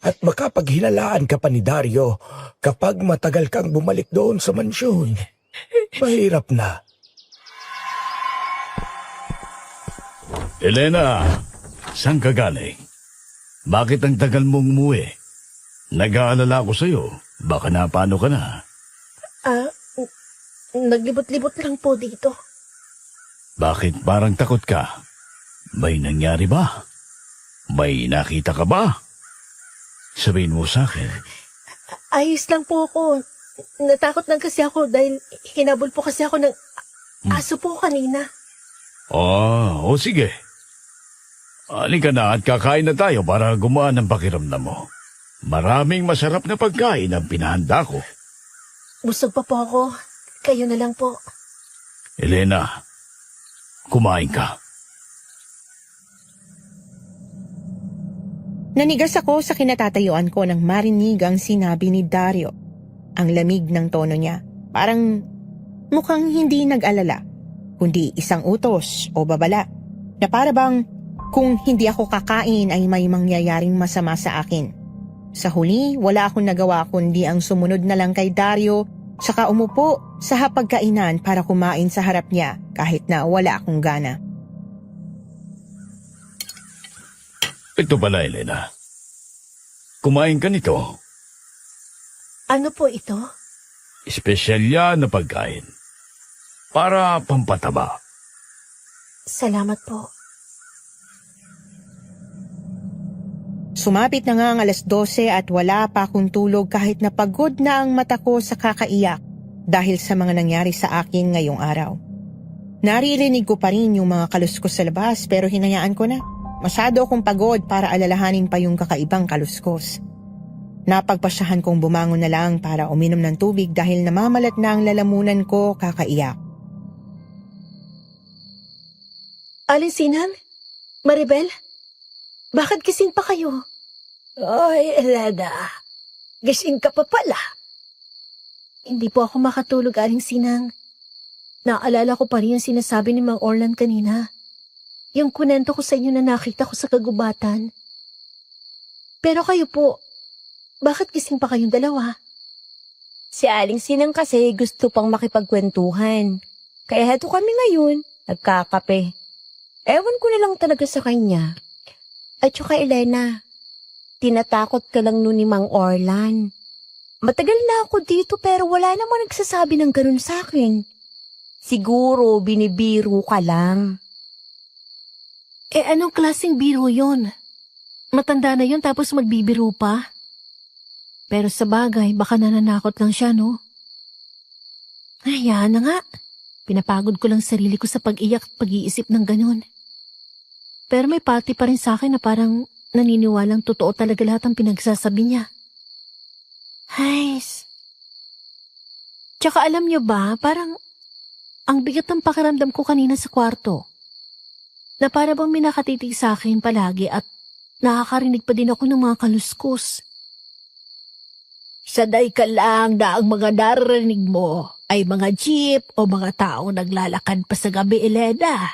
At makapaghilalaan ka pa ni Dario kapag matagal kang bumalik doon sa mansyon. Mahirap na. Elena, saan ka galing? Bakit ang tagal mong umuwi? Nag-aalala ako sa'yo. Baka napano ka na. Naglibot-libot lang po dito. Bakit parang takot ka? May nangyari ba? May nakita ka ba? Sabihin mo sa akin. Ayos lang po ako. Natakot lang kasi ako dahil hinabol po kasi ako ng aso po kanina. O sige. Halika na at kakain na tayo para gumaan ang pakiramdam mo. Maraming masarap na pagkain ang pinahanda ko. Busog pa po ako. Kayo na lang po. Elena, kumain ka. Nanigas ako sa kinatatayuan ko nang marinig ang sinabi ni Dario. Ang lamig ng tono niya, parang mukhang hindi nag-alala, kundi isang utos o babala, na para bang kung hindi ako kakain ay may mangyayaring masama sa akin. Sa huli, wala akong nagawa kundi ang sumunod na lang kay Dario, saka umupo sa hapagkainan para kumain sa harap niya kahit na wala akong gana. Ito pala, Elena. Kumain ka nito. Ano po ito? Espesyal yan na pagkain. Para pampataba. Salamat po. Sumapit na nga ang 12:00 at wala pa akong tulog kahit na pagod na ang mata ko sa kakaiyak dahil sa mga nangyari sa akin ngayong araw. Naririnig ko pa rin yung mga kaluskos sa labas pero hinayaan ko na. Masyado akong pagod para alalahanin pa yung kakaibang kaluskos. Napagpasyahan kong bumangon na lang para uminom ng tubig dahil namamalat na ang lalamunan ko kakaiyak. Alisinan? Maribel? Bakit gising pa kayo? Ay, Elena. Gising ka pa pala. Hindi po ako makatulog, Aling Sinang. Naalala ko pa rin yung sinasabi ni Mang Orlan kanina. Yung kunento ko sa inyo na nakita ko sa kagubatan. Pero kayo po, bakit gising pa kayong dalawa? Si Aling Sinang kasi gusto pang makipagkwentuhan. Kaya heto kami ngayon, nagkakape. Ewan ko na lang talaga sa kanya. At saka Elena, tinatakot ka lang nun ni Mang Orlan. Matagal na ako dito pero wala namang nagsasabi ng ganun sa akin. Siguro binibiro ka lang. Anong klaseng biro yon? Matanda na yon tapos magbibiro pa? Pero sa bagay, baka nananakot lang siya, no? Hayaan na nga. Pinapagod ko lang sarili ko sa pag-iyak at pag-iisip ng ganun. Pero may pati pa rin sa akin na parang naniniwalang totoo talaga lahat ang pinagsasabi niya. Hays. Tsaka alam niyo ba, parang ang bigat ng pakiramdam ko kanina sa kwarto. Na para bang may nakatitig sa akin palagi at nakakarinig pa din ako ng mga kaluskos. Saday ka lang na ang mga naririnig mo ay mga jeep o mga taong naglalakad pa sa gabi, Elena.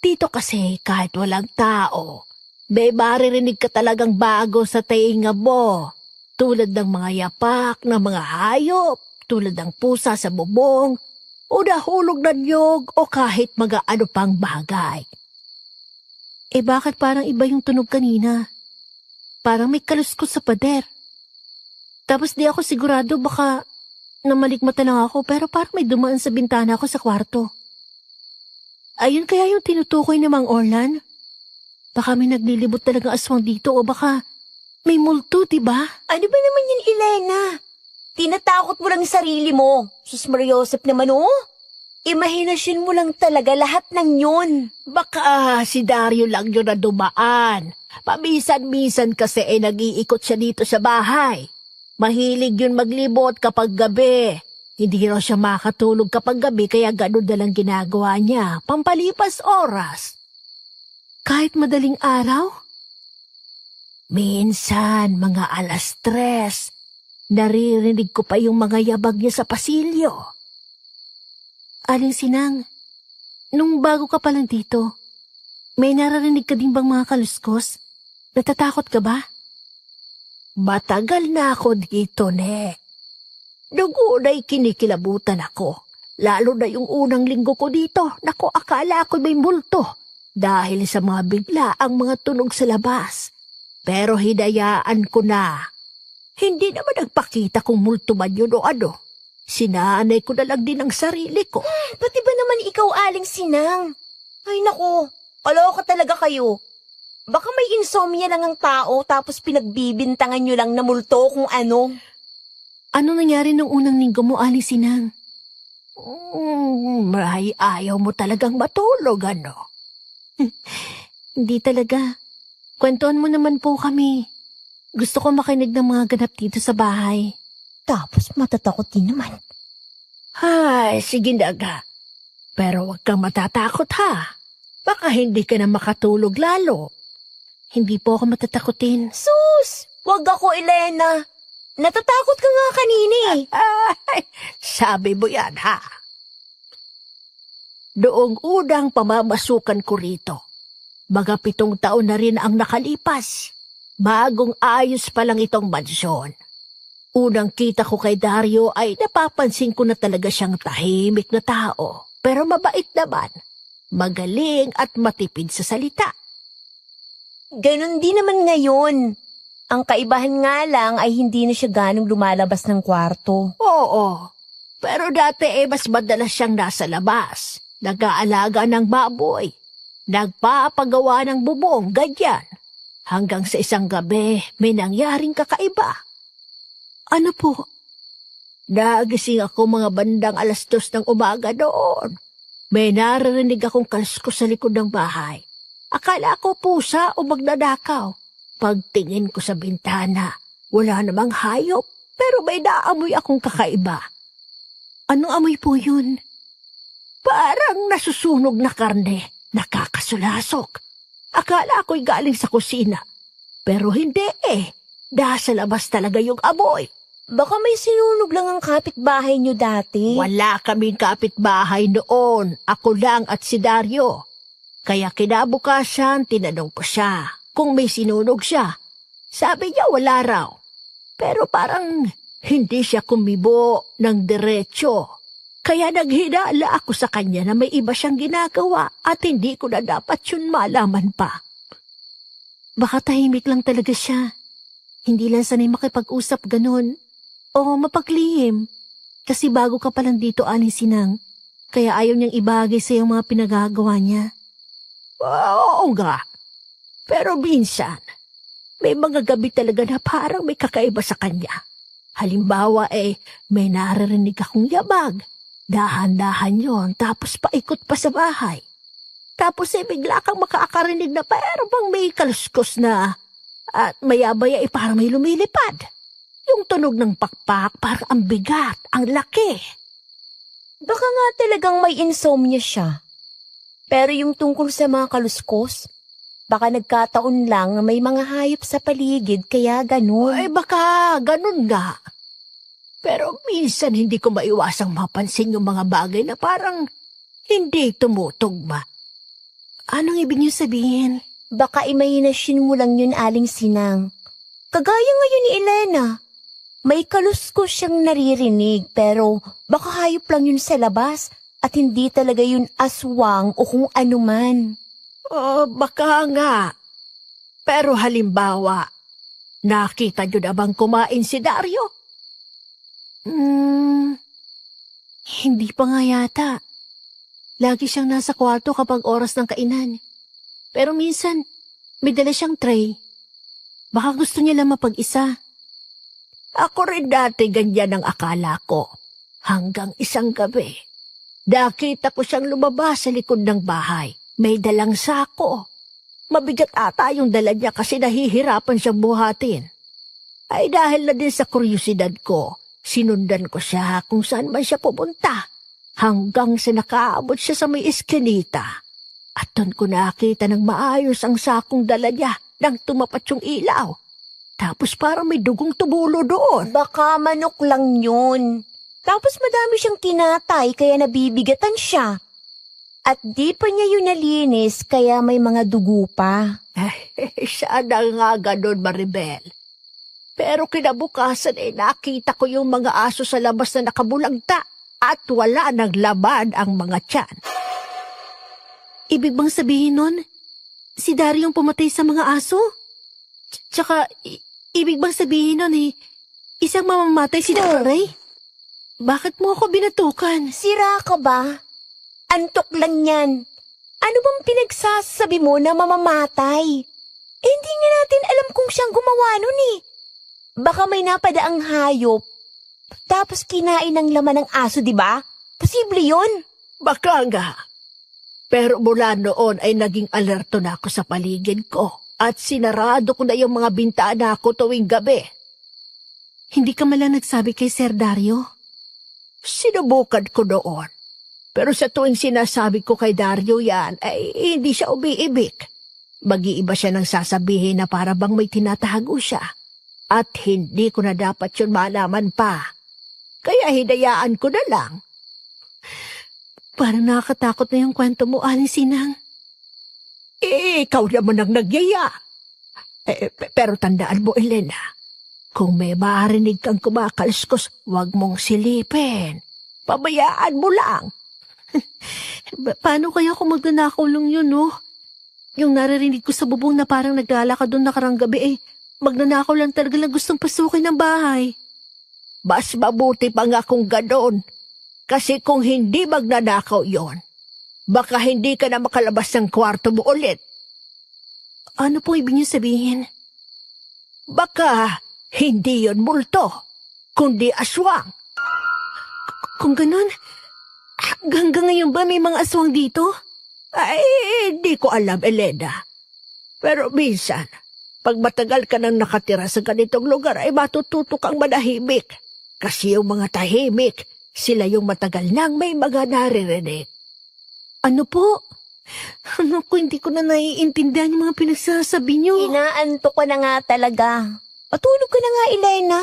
Dito kasi kahit walang tao, may maririnig ka talagang bago sa tainga mo. Tulad ng mga yapak ng mga hayop, tulad ng pusa sa bubong, o nahulog na niyog o kahit mga ano pang bagay. Bakit parang iba yung tunog kanina? Parang may kaluskos sa pader. Tapos di ako sigurado baka namalikmata lang ako pero parang may dumaan sa bintana ko sa kwarto. Ayun kaya yung tinutukoy ni Mang Orlan? Baka may naglilibot talagang aswang dito o baka may multo, diba? Ano ba naman yan, Elena? Tinatakot mo lang yung sarili mo. Sus Mariosep naman, oh. Imahinasyon mo lang talaga lahat ng yun. Baka si Dario lang yun na dumaan. Paminsan-minsan kasi nag-iikot siya dito sa bahay. Mahilig yun maglibot kapag gabi. Hindi raw siya makatulog kapag gabi kaya ganun na lang ginagawa niya, pampalipas oras. Kahit madaling araw? Minsan, mga 3:00, naririnig ko pa yung mga yabag niya sa pasilyo. Aling Sinang, nung bago ka pa lang dito, may naririnig ka din bang mga kaluskos? Natatakot ka ba? Matagal na ako dito, ne. Nung una'y kinikilabutan ako, lalo na yung unang linggo ko dito, naku, akala ko may multo dahil sa mga bigla ang mga tunog sa labas. Pero hinayaan ko na. Hindi naman nagpakita kung multo man yun o ano. Sinanay ko na lang din ang sarili ko. Pati ba naman ikaw, Aling Sinang? Ay naku, kaloka talaga kayo. Baka may insomnia lang ang tao tapos pinagbibintangan nyo lang na multo kung ano. Ano nangyari nung unang linggo mo, Aling Sinang? May ayaw mo talagang matulog, ano? Hindi talaga. Kwentuhan mo naman po kami. Gusto ko makinig ng mga ganap dito sa bahay. Tapos matatakot din naman. Ay, sige daga. Pero huwag kang matatakot ha. Baka hindi ka na makatulog lalo. Hindi po ako matatakotin. Sus! Wag ako, Elena. Natatakot ka nga kanina eh. Ay, sabi mo yan ha. Doong unang pamamasukan ko rito, mga 7 taon na rin ang nakalipas. Bagong ayos pa lang itong mansyon. Unang kita ko kay Dario ay napapansin ko na talaga siyang tahimik na tao. Pero mabait naman. Magaling at matipid sa salita. Ganon din naman ngayon. Ang kaibahan nga lang ay hindi na siya ganong lumalabas ng kwarto. Oo, pero dati mas madalas siyang nasa labas. Nag-aalaga ng baboy. Nagpapagawa ng bubong, ganyan. Hanggang sa isang gabi, may nangyaring kakaiba. Ano po? Nagising ako mga bandang 2:00 ng umaga doon. May naririnig akong kaluskos sa likod ng bahay. Akala ko pusa o magnanakaw. Pagtingin ko sa bintana, wala namang hayop, pero may naamoy akong kakaiba. Anong amoy po yun? Parang nasusunog na karne, nakakasulasok. Akala ko'y galing sa kusina, pero hindi eh. Nasa labas talaga yung amoy. Baka may sinunog lang ang kapitbahay nyo dati. Wala kaming kapitbahay noon, ako lang at si Dario. Kaya kinabukasan, tinanong ko siya kung may sinunog siya. Sabi niya wala raw. Pero parang hindi siya kumibo ng diretso. Kaya naghinala ako sa kanya na may iba siyang ginagawa at hindi ko na dapat yun malaman pa. Baka tahimik lang talaga siya. Hindi lang sanay makipag-usap ganun. O mapaglihim. Kasi bago ka palang dito, Aling Sinang. Kaya ayaw niyang ibagay sa iyong mga pinagagawa niya. Oo nga. Pero minsan, may mga gabi talaga na parang may kakaiba sa kanya. Halimbawa may naririnig akong yabag. Dahan-dahan yon, tapos paikot pa sa bahay. Tapos bigla kang makakarinig na pero bang may kaluskos na at maya-maya parang may lumilipad. Yung tunog ng pakpak parang ang bigat, ang laki. Baka nga talagang may insomnia siya. Pero yung tungkol sa mga kaluskos, baka nagkataon lang na may mga hayop sa paligid kaya ganun. Baka ganun nga. Pero minsan hindi ko maiwasang mapansin yung mga bagay na parang hindi tumutugma. Anong ibig niyo sabihin? Baka imahinasyon mo lang yun, Aling Sinang. Kagaya ngayon ni Elena. May kaluskos siyang naririnig pero baka hayop lang yun sa labas at hindi talaga yun aswang o kung ano man. Baka nga. Pero halimbawa, nakita niyo na bang kumain si Dario? Hindi pa nga yata. Lagi siyang nasa kwarto kapag oras ng kainan. Pero minsan, may dala siyang tray. Baka gusto niya lang mapag-isa. Ako rin dati ganyan ang akala ko. Hanggang isang gabi, nakita ko siyang lumabas sa likod ng bahay. May dalang sako. Mabigat ata yung dala niya kasi nahihirapan siyang buhatin. Ay dahil na din sa kuryosidad ko, Sinundan ko siya kung saan man siya pumunta, hanggang sa nakaabot siya sa may eskinita. At doon ko nakita ng maayos ang sakong dala niya nang tumapat yung ilaw. Tapos parang may dugong tumulo doon. Baka manok lang yun. Tapos madami siyang kinatay kaya nabibigatan siya. At di pa niya yun nalinis kaya may mga dugo pa. Sana nga ganun, Maribel. Pero kinabukasan nakita ko yung mga aso sa labas na nakabulagta at wala nang laman ang mga tiyan. Ibig bang sabihin nun, si Dario yung pumatay sa mga aso? Tsaka, ibig bang sabihin nun isang mamamatay si Daray? Bakit mo ako binatukan? Sira ka ba? Antok lang yan. Ano bang pinagsasabi mo na mamamatay? Hindi nga natin alam kung siyang gumawa nun Baka may napadaang hayop. Tapos kinain ng laman ng aso, di ba? Posible yun. Baka nga. Pero mula noon ay naging alerto na ako sa paligid ko at sinarado ko na yung mga bintana ko tuwing gabi. Hindi ka malang nagsabi kay Sir Dario? Sinubukan ko noon. Pero sa tuwing sinasabi ko kay Dario yan, ay hindi siya umiibig. Mag-iiba siya ng sasabihin na para bang may tinatago siya. At hindi ko na dapat yun malaman pa. Kaya hinayaan ko na lang. Parang nakakatakot na yung kwento mo, Aling Sinang. Ikaw naman ang nagyaya. Pero tandaan mo, Elena, kung may marinig kang kumakalskos, huwag mong silipin. Pabayaan mo lang. Paano kaya kung magnanakaw lang yun, no? Yung naririnig ko sa bubong na parang naglalakad doon nakarang gabi, magnanakaw lang talaga lang gustong pasukin ng bahay. Mas mabuti pa nga kung ganon. Kasi kung hindi magnanakaw yon, baka hindi ka na makalabas ng kwarto mo ulit. Ano pong ibig niyo sabihin? Baka hindi yon multo, kundi aswang. Kung ganon, hanggang ngayon ba may mga aswang dito? Ay, hindi ko alam, Elena. Pero minsan, pag matagal ka nang nakatira sa ganitong lugar, ay matututo kang manahimik. Kasi yung mga tahimik, sila yung matagal nang may mga naririnig. Ano po? Ano ko, hindi ko na naiintindihan yung mga pinagsasabi niyo. Inaantok ko na nga talaga. Matulog ka na nga, Elena.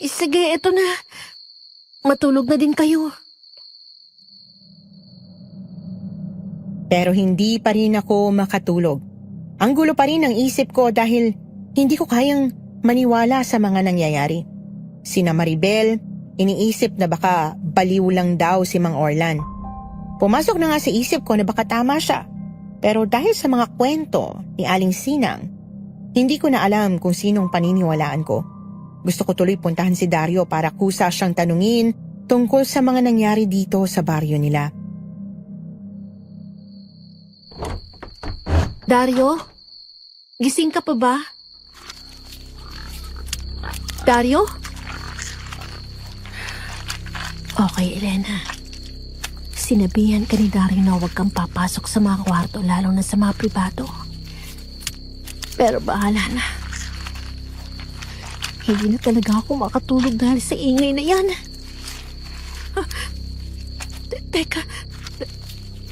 Sige, eto na. Matulog na din kayo. Pero hindi pa rin ako makatulog. Ang gulo pa rin ang isip ko dahil hindi ko kayang maniwala sa mga nangyayari. Sina Maribel, iniisip na baka baliw lang daw si Mang Orlan. Pumasok na nga sa isip ko na baka tama siya. Pero dahil sa mga kwento ni Aling Sinang, hindi ko na alam kung sinong paniniwalaan ko. Gusto ko tuloy puntahan si Dario para kusa siyang tanungin tungkol sa mga nangyari dito sa baryo nila. Dario? Gising ka pa ba? Dario? Okay, Elena. Sinabihan ka ni Dario na huwag kang papasok sa mga kwarto, lalo na sa mga pribado. Pero bahala na. Hindi na talaga ako makatulog dahil sa ingay na yan. Teka,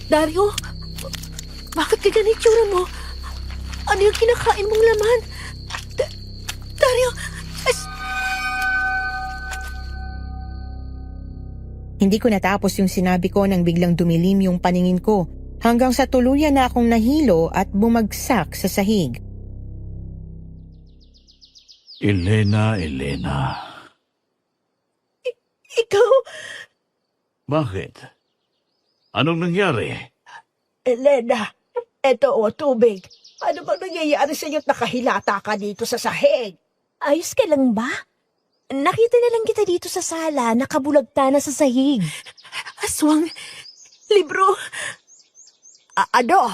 Dario? Bakit ka ganit tsura mo? Ano yung kinakain mong laman? Dario! Hindi ko natapos yung sinabi ko nang biglang dumilim yung paningin ko hanggang sa tuluyan na akong nahilo at bumagsak sa sahig. Elena. Ikaw, Bakit? Anong nangyari? Elena, eto tubig. Ano bang nangyayari sa iyo't nakahilata ka dito sa sahig? Ayos ka lang ba? Nakita na lang kita dito sa sala, nakabulagta na sa sahig. Aswang, libro. Ano?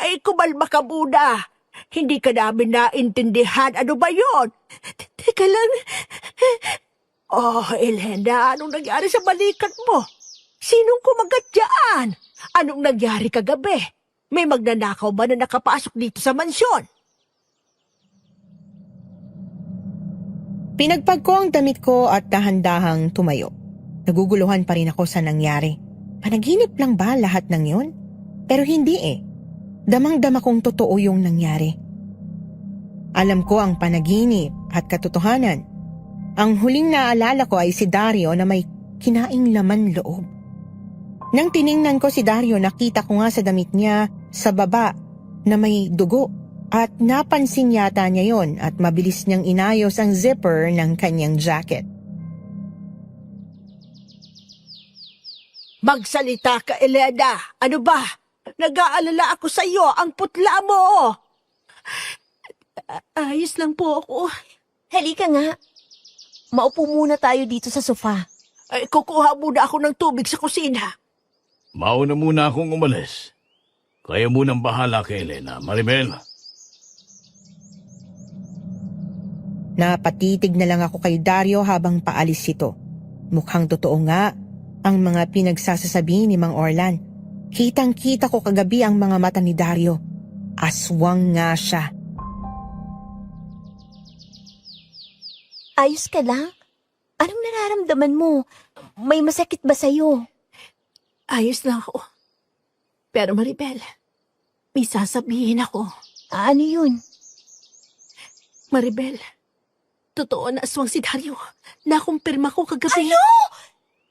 Ay, kumalma ka muna. Hindi ka namin naintindihan. Ano ba yon? Teka lang. Oh, Elena, anong nangyari sa balikat mo? Sinong kumagat dyan? Anong nangyari kagabi? May magnanakaw ba na nakapasok dito sa mansyon? Pinagpag ko ang damit ko at dahan-dahang tumayo. Naguguluhan pa rin ako sa nangyari. Panaginip lang ba lahat ng yun? Pero hindi eh. Damang-dama kong totoo yung nangyari. Alam ko ang panaginip at katotohanan. Ang huling naalala ko ay si Dario na may kinaing laman loob. Nang tiningnan ko si Dario, nakita ko nga sa damit niya sa baba na may dugo at napansin yata niya yon at mabilis niyang inayos ang zipper ng kanyang jacket. Magsalita ka, Elena. Ano ba? Nag-aalala ako sa iyo. Ang putla mo. Ayos lang po ako. Halika nga. Maupo muna tayo dito sa sofa. Ay, kukuha muna ako ng tubig sa kusina. Mauna muna akong umalis. Kaya munang bahala kay Elena, Maribel. Napatitig na lang ako kay Dario habang paalis ito. Mukhang totoo nga ang mga pinagsasasabi ni Mang Orlan. Kitang-kita ko kagabi ang mga mata ni Dario. Aswang nga siya. Ayos ka lang? Anong nararamdaman mo? May masakit ba sa'yo? Ayos lang ako. Pero Maribel, may sasabihin ako. Ano yun? Maribel, totoo na aswang si Dario. Nakumpirma ko kagabi. Ano?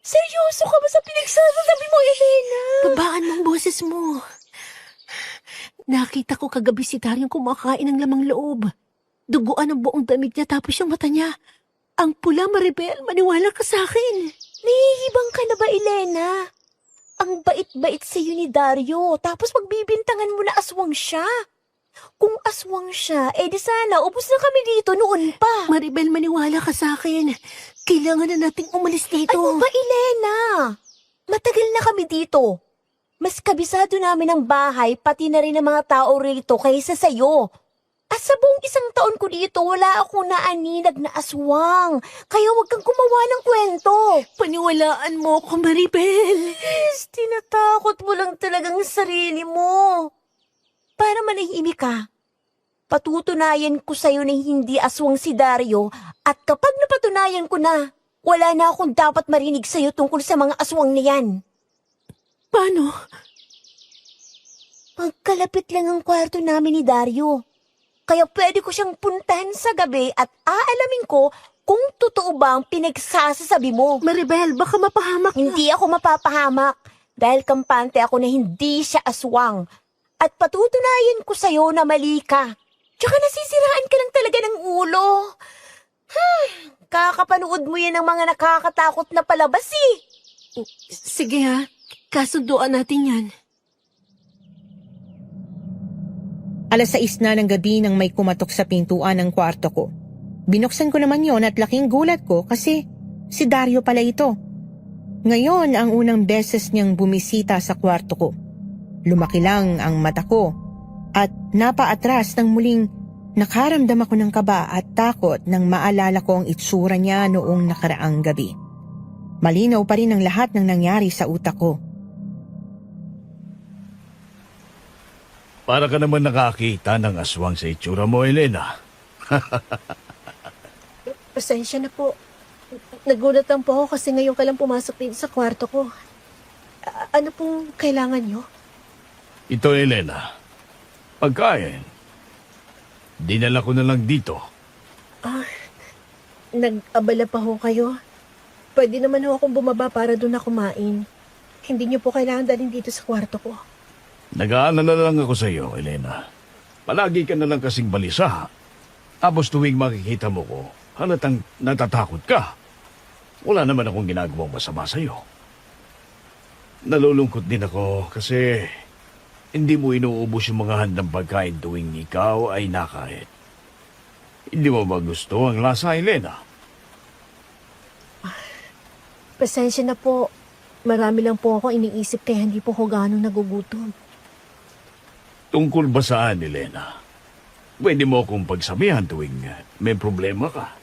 Seryoso ka ba sa pinagsasabi mo, Elena? Babaan mong boses mo. Nakita ko kagabi si Dario kumakain ng lamang loob. Duguan ang buong damit niya tapos yung mata niya. Ang pula, Maribel, maniwala ka sa akin. Nahihibang ka na ba, Elena? Ang bait-bait sa'yo ni Dario, tapos magbibintangan mo na aswang siya. Kung aswang siya, di sana, ubos na kami dito noon pa. Maribel, maniwala ka sa akin. Kailangan na nating umalis dito. Ano ba, Elena? Matagal na kami dito. Mas kabisado namin ang bahay, pati na rin ang mga tao rito kaysa sa'yo. At sa buong 1 taon ko dito, wala akong naaninag na aswang. Kaya huwag kang gumawa ng kwento. Paniwalaan mo ko, Maribel. Yes, tinatakot mo lang talagang sarili mo. Para manahimik ka, patutunayan ko sa'yo na hindi aswang si Dario at kapag napatunayan ko na, wala na akong dapat marinig sa'yo tungkol sa mga aswang na yan. Paano? Pagkalapit lang ang kwarto namin ni Dario. Kaya pwede ko siyang puntahan sa gabi at aalamin ko kung totoo ba ang pinagsasasabi mo. Maribel, baka mapahamak na. Hindi ako mapapahamak dahil kampante ako na hindi siya aswang. At patutunayan ko sa'yo na mali ka. Tsaka nasisiraan ka lang talaga ng ulo. Kakapanood mo yan ng mga nakakatakot na palabas eh. Sige ha, kasunduan natin yan. 6:00 na ng gabi nang may kumatok sa pintuan ng kwarto ko. Binuksan ko naman yon at laking gulat ko kasi si Dario pala ito. Ngayon ang unang beses niyang bumisita sa kwarto ko. Lumaki lang ang mata ko at napaatras nang muling nakaramdam ako ng kaba at takot nang maalala ko ang itsura niya noong nakaraang gabi. Malinaw pa rin ang lahat ng nangyari sa utak ko. Para ka naman nakakita ng aswang sa itsura mo, Elena. Pasensya na po. Nagulat lang po ako kasi ngayon ka lang pumasok dito sa kwarto ko. Ano pong kailangan nyo? Ito, Elena. Pagkain. Dinala ko na lang dito. Nag-abala pa ho kayo. Pwede naman ho akong bumaba para doon na kumain. Hindi nyo po kailangan dalhin dito sa kwarto ko. Nag-aalala na lang ako sa iyo, Elena. Palagi ka na lang kasing balisa. Tapos tuwing makikita mo ko, halatang natatakot ka. Wala naman akong ginagawang masama sa iyo. Nalulungkot din ako kasi hindi mo inuubos yung mga handang pagkain tuwing ikaw ay nakain. Hindi mo ba gusto ang lasa, Elena? Pasensya na po. Marami lang po ako iniisip kaya hindi po ko ganong nagugutom. Tungkol ba saan, Elena? Pwede mo akong pagsabihan tuwing may problema ka.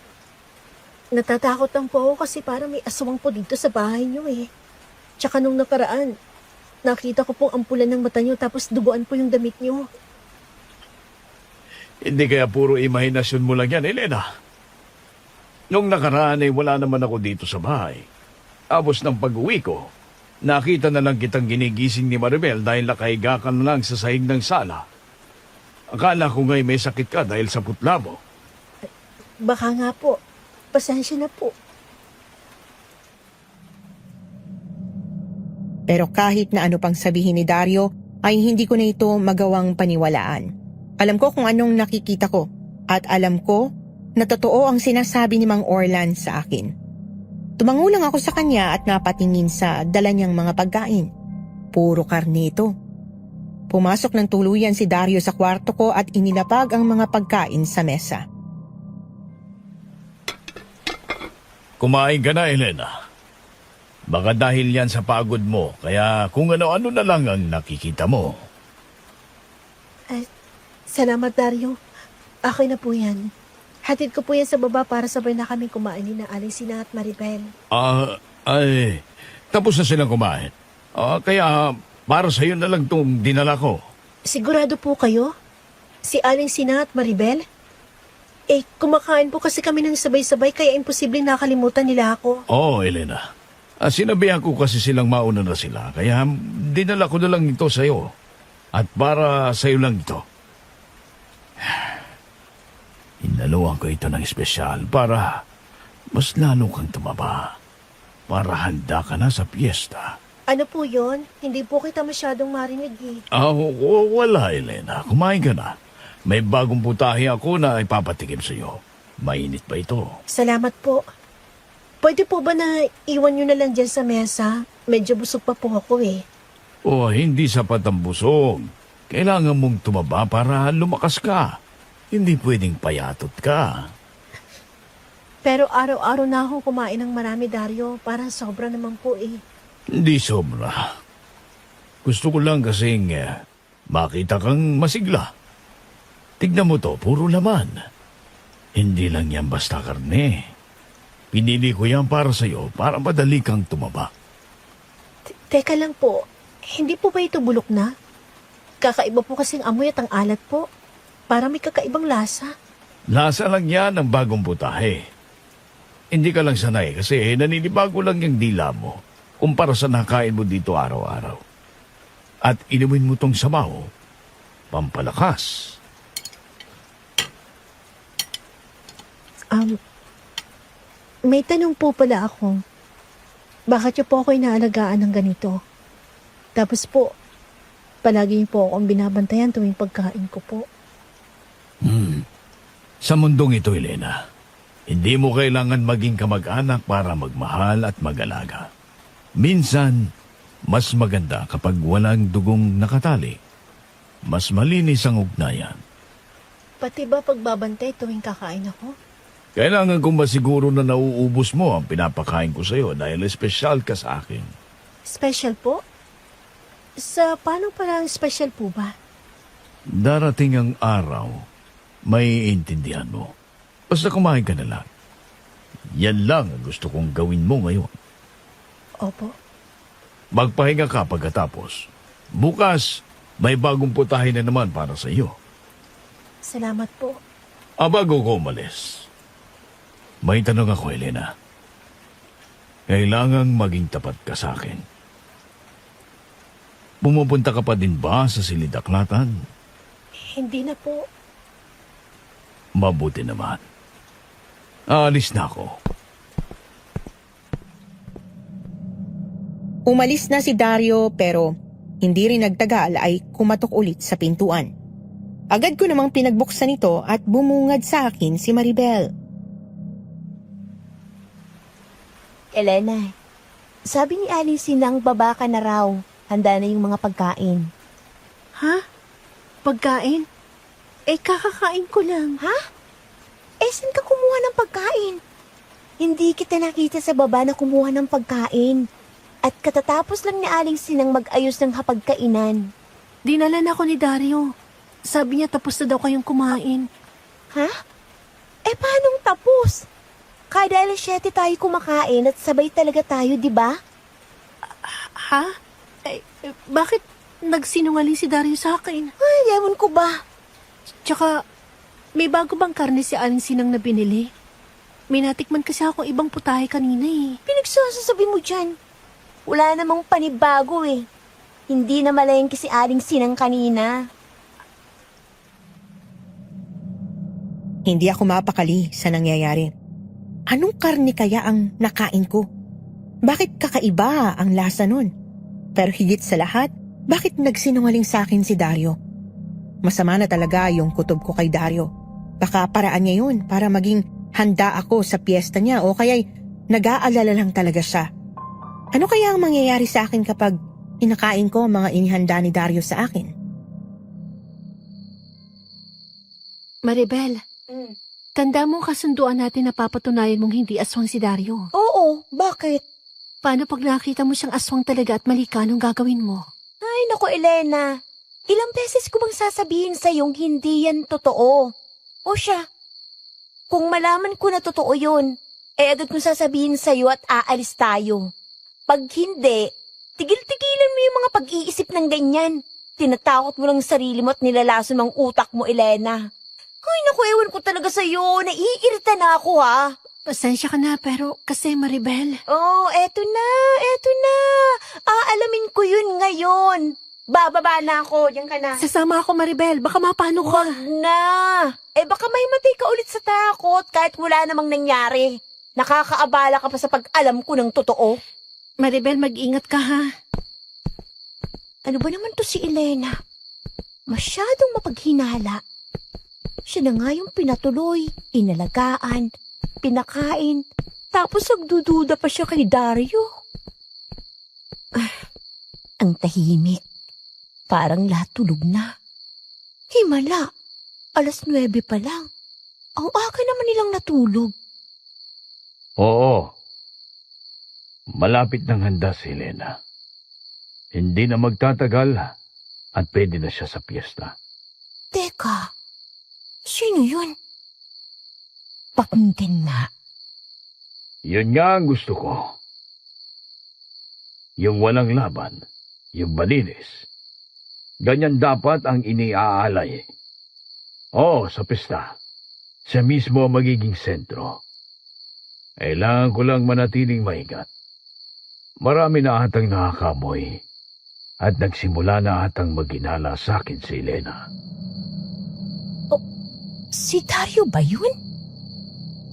Natatakot lang po ako kasi parang may aswang po dito sa bahay niyo eh. Tsaka nung nakaraan, nakita ko pong ampulan ng mata niyo tapos duguan po yung damit niyo. Hindi kaya puro imahinasyon mo lang yan, Elena. Nung nakaraan ay wala naman ako dito sa bahay. Tapos ng pag-uwi ko, nakita na lang kitang ginigising ni Maribel dahil nakahiga ka na lang sa sahig ng sala. Akala ko nga'y may sakit ka dahil sa putla mo. Baka nga po. Pasensya na po. Pero kahit na ano pang sabihin ni Dario, ay hindi ko na ito magawang paniwalaan. Alam ko kung anong nakikita ko at alam ko na totoo ang sinasabi ni Mang Orlan sa akin. Tumango lang ako sa kanya at napatingin sa dala niyang mga pagkain. Puro karne ito. Pumasok ng tuluyan si Dario sa kwarto ko at inilapag ang mga pagkain sa mesa. Kumain ka na, Elena. Baka dahil yan sa pagod mo, kaya kung ano-ano na lang ang nakikita mo. Salamat, Dario. Okay na po yan. Hatid ko po yan sa baba para sabay na kami kumain ni na Aling Sina at Maribel. Tapos na silang kumain. Kaya para sa'yo na lang itong dinala ko. Sigurado po kayo? Si Aling Sina at Maribel? Kumakain po kasi kami ng sabay-sabay kaya imposibleng nakalimutan nila ako. Oo, Elena. Sinabihan ko kasi silang mauna na sila, kaya dinala ko na lang ito sa'yo. At para sa'yo lang ito. Inaluan ko ito ng espesyal para mas lalo kang tumaba. Para handa ka na sa piyesta. Ano po yon? Hindi po kita masyadong marinig eh. Wala, Elena. Kumain ka na. May bagong putahe ako na ipapatikim sa'yo. Mainit ba ito? Salamat po. Pwede po ba na iwan nyo na lang dyan sa mesa? Medyo busog pa po ako eh. Hindi sapat ang busog. Kailangan mong tumaba para lumakas ka. Hindi pwedeng payatot ka. Pero araw-araw na akong kumain ng marami, Dario. Parang sobra naman po eh. Hindi sobra. Gusto ko lang kasing makita kang masigla. Tignan mo to, puro laman. Hindi lang yan basta karne. Pinili ko yan para sa'yo para madali kang tumaba. Teka lang po, hindi po ba ito bulok na? Kakaiba po kasing amoy at ang alat po. Para may kakaibang lasa. Lasa lang yan ng bagong putahe. Hindi ka lang sanay kasi naninibago lang yung dila mo kumpara sa nakain mo dito araw-araw. At inumin mo tong sabaw, pampalakas. May tanong po pala ako. Bakit niyo po ako inaalagaan ng ganito? Tapos po, palagi niyo po akong binabantayan tuwing pagkain ko po. Sa mundong ito, Elena, hindi mo kailangan maging kamag-anak para magmahal at mag-alaga. Minsan, mas maganda kapag walang dugong nakatali. Mas malinis ang ugnayan. Pati ba pagbabantay tuwing kakain ako? Kailangan kong masiguro na nauubos mo ang pinapakain ko sa'yo dahil espesyal ka sa akin. Special po? Sa paano pala ang special po ba? Darating ang araw, may intindihan mo. Basta kumain ka na lang. Yan lang ang gusto kong gawin mo ngayon. Opo. Magpahinga ka pagkatapos. Bukas, may bagong putahe na naman para sa iyo. Salamat po. Bago ko umalis, may tanong ako, Elena. Kailangang maging tapat ka sa akin. Pumupunta ka pa din ba sa Silidaklatan? Hindi na po. Mabuti naman. Aalis na ako. Umalis na si Dario pero hindi rin nagtagal ay kumatok ulit sa pintuan. Agad ko namang pinagbuksan ito at bumungad sa akin si Maribel. Elena, sabi ni Aling Sinang baba ka na raw. Handa na yung mga pagkain. Ha? Pagkain? Kakakain ko lang. Ha? Saan ka kumuha ng pagkain? Hindi kita nakita sa baba na kumuha ng pagkain. At katatapos lang ni Aling Sinang mag-ayos ng hapagkainan. Dinalan ako ni Dario. Sabi niya tapos na daw kayong kumain. Ha? Paanong tapos? Kada alas 7 tayo kumakain at sabay talaga tayo, di ba? Ha? Bakit nagsinungaling si Dario sa akin? Ay, ewan ko ba? Tsaka, may bago bang karne si Aling Sinang na binili? May natikman kasi akong ibang putahe kanina eh. Pinagsasasabi mo dyan. Wala namang panibago eh. Hindi na malayang si Aling Sinang kanina. Hindi ako mapakali sa nangyayari. Anong karne kaya ang nakain ko? Bakit kakaiba ang lasa nun? Pero higit sa lahat, bakit nagsinungaling sa akin si Dario? Masama na talaga yung kutob ko kay Dario. Baka paraan niya yun para maging handa ako sa piyesta niya o kaya'y nag-aalala lang talaga siya. Ano kaya ang mangyayari sa akin kapag inakain ko ang mga inihanda ni Dario sa akin? Maribel, tanda mo kasunduan natin na papatunayan mong hindi aswang si Dario. Oo, bakit? Paano pag nakita mo siyang aswang talaga at mali ka, anong gagawin mo? Ay, naku, Elena. Ilang beses ko bang sasabihin sa'yong hindi yan totoo? O siya, kung malaman ko na totoo yun, agad kong sasabihin sa'yo at aalis tayo. Pag hindi, tigil-tigilan mo yung mga pag-iisip ng ganyan. Tinatakot mo lang sarili mo at nilalason ang utak mo, Elena. Ay, naku, ewan ko talaga sa'yo. Naiirita na ako, ha? Pasensya ka na, pero kasi Maribel. Oh, eto na. Aalamin ko yun ngayon. Bababa na ako, diyan ka na. Sasama ako, Maribel. Baka mapano ka. Wag na. Baka mahimatay ka ulit sa takot kahit wala namang nangyari. Nakakaabala ka pa sa pag-alam ko ng totoo. Maribel, mag-ingat ka ha. Ano ba naman to si Elena? Masyadong mapaghinala. Siya na nga yung pinatuloy, inalagaan, pinakain, tapos nagdududa pa siya kay Dario. Ang tahimik. Parang lahat tulog na. Himala, 9:00 pa lang. Ang aga naman nilang natulog. Oo. Malapit ng handa si Elena. Hindi na magtatagal at pwede na siya sa piyesta. Teka, sino yun? Pakinggan na. Yun nga ang gusto ko. Yung walang laban, yung malinis. Ganyan dapat ang iniaalay. Oo, sa pista. Siya mismo ang magiging sentro. Kailangan ko lang manatiling maigat. Marami na atang nakakamoy at nagsimula na atang maginala sa akin si Elena. Si Dario ba yun?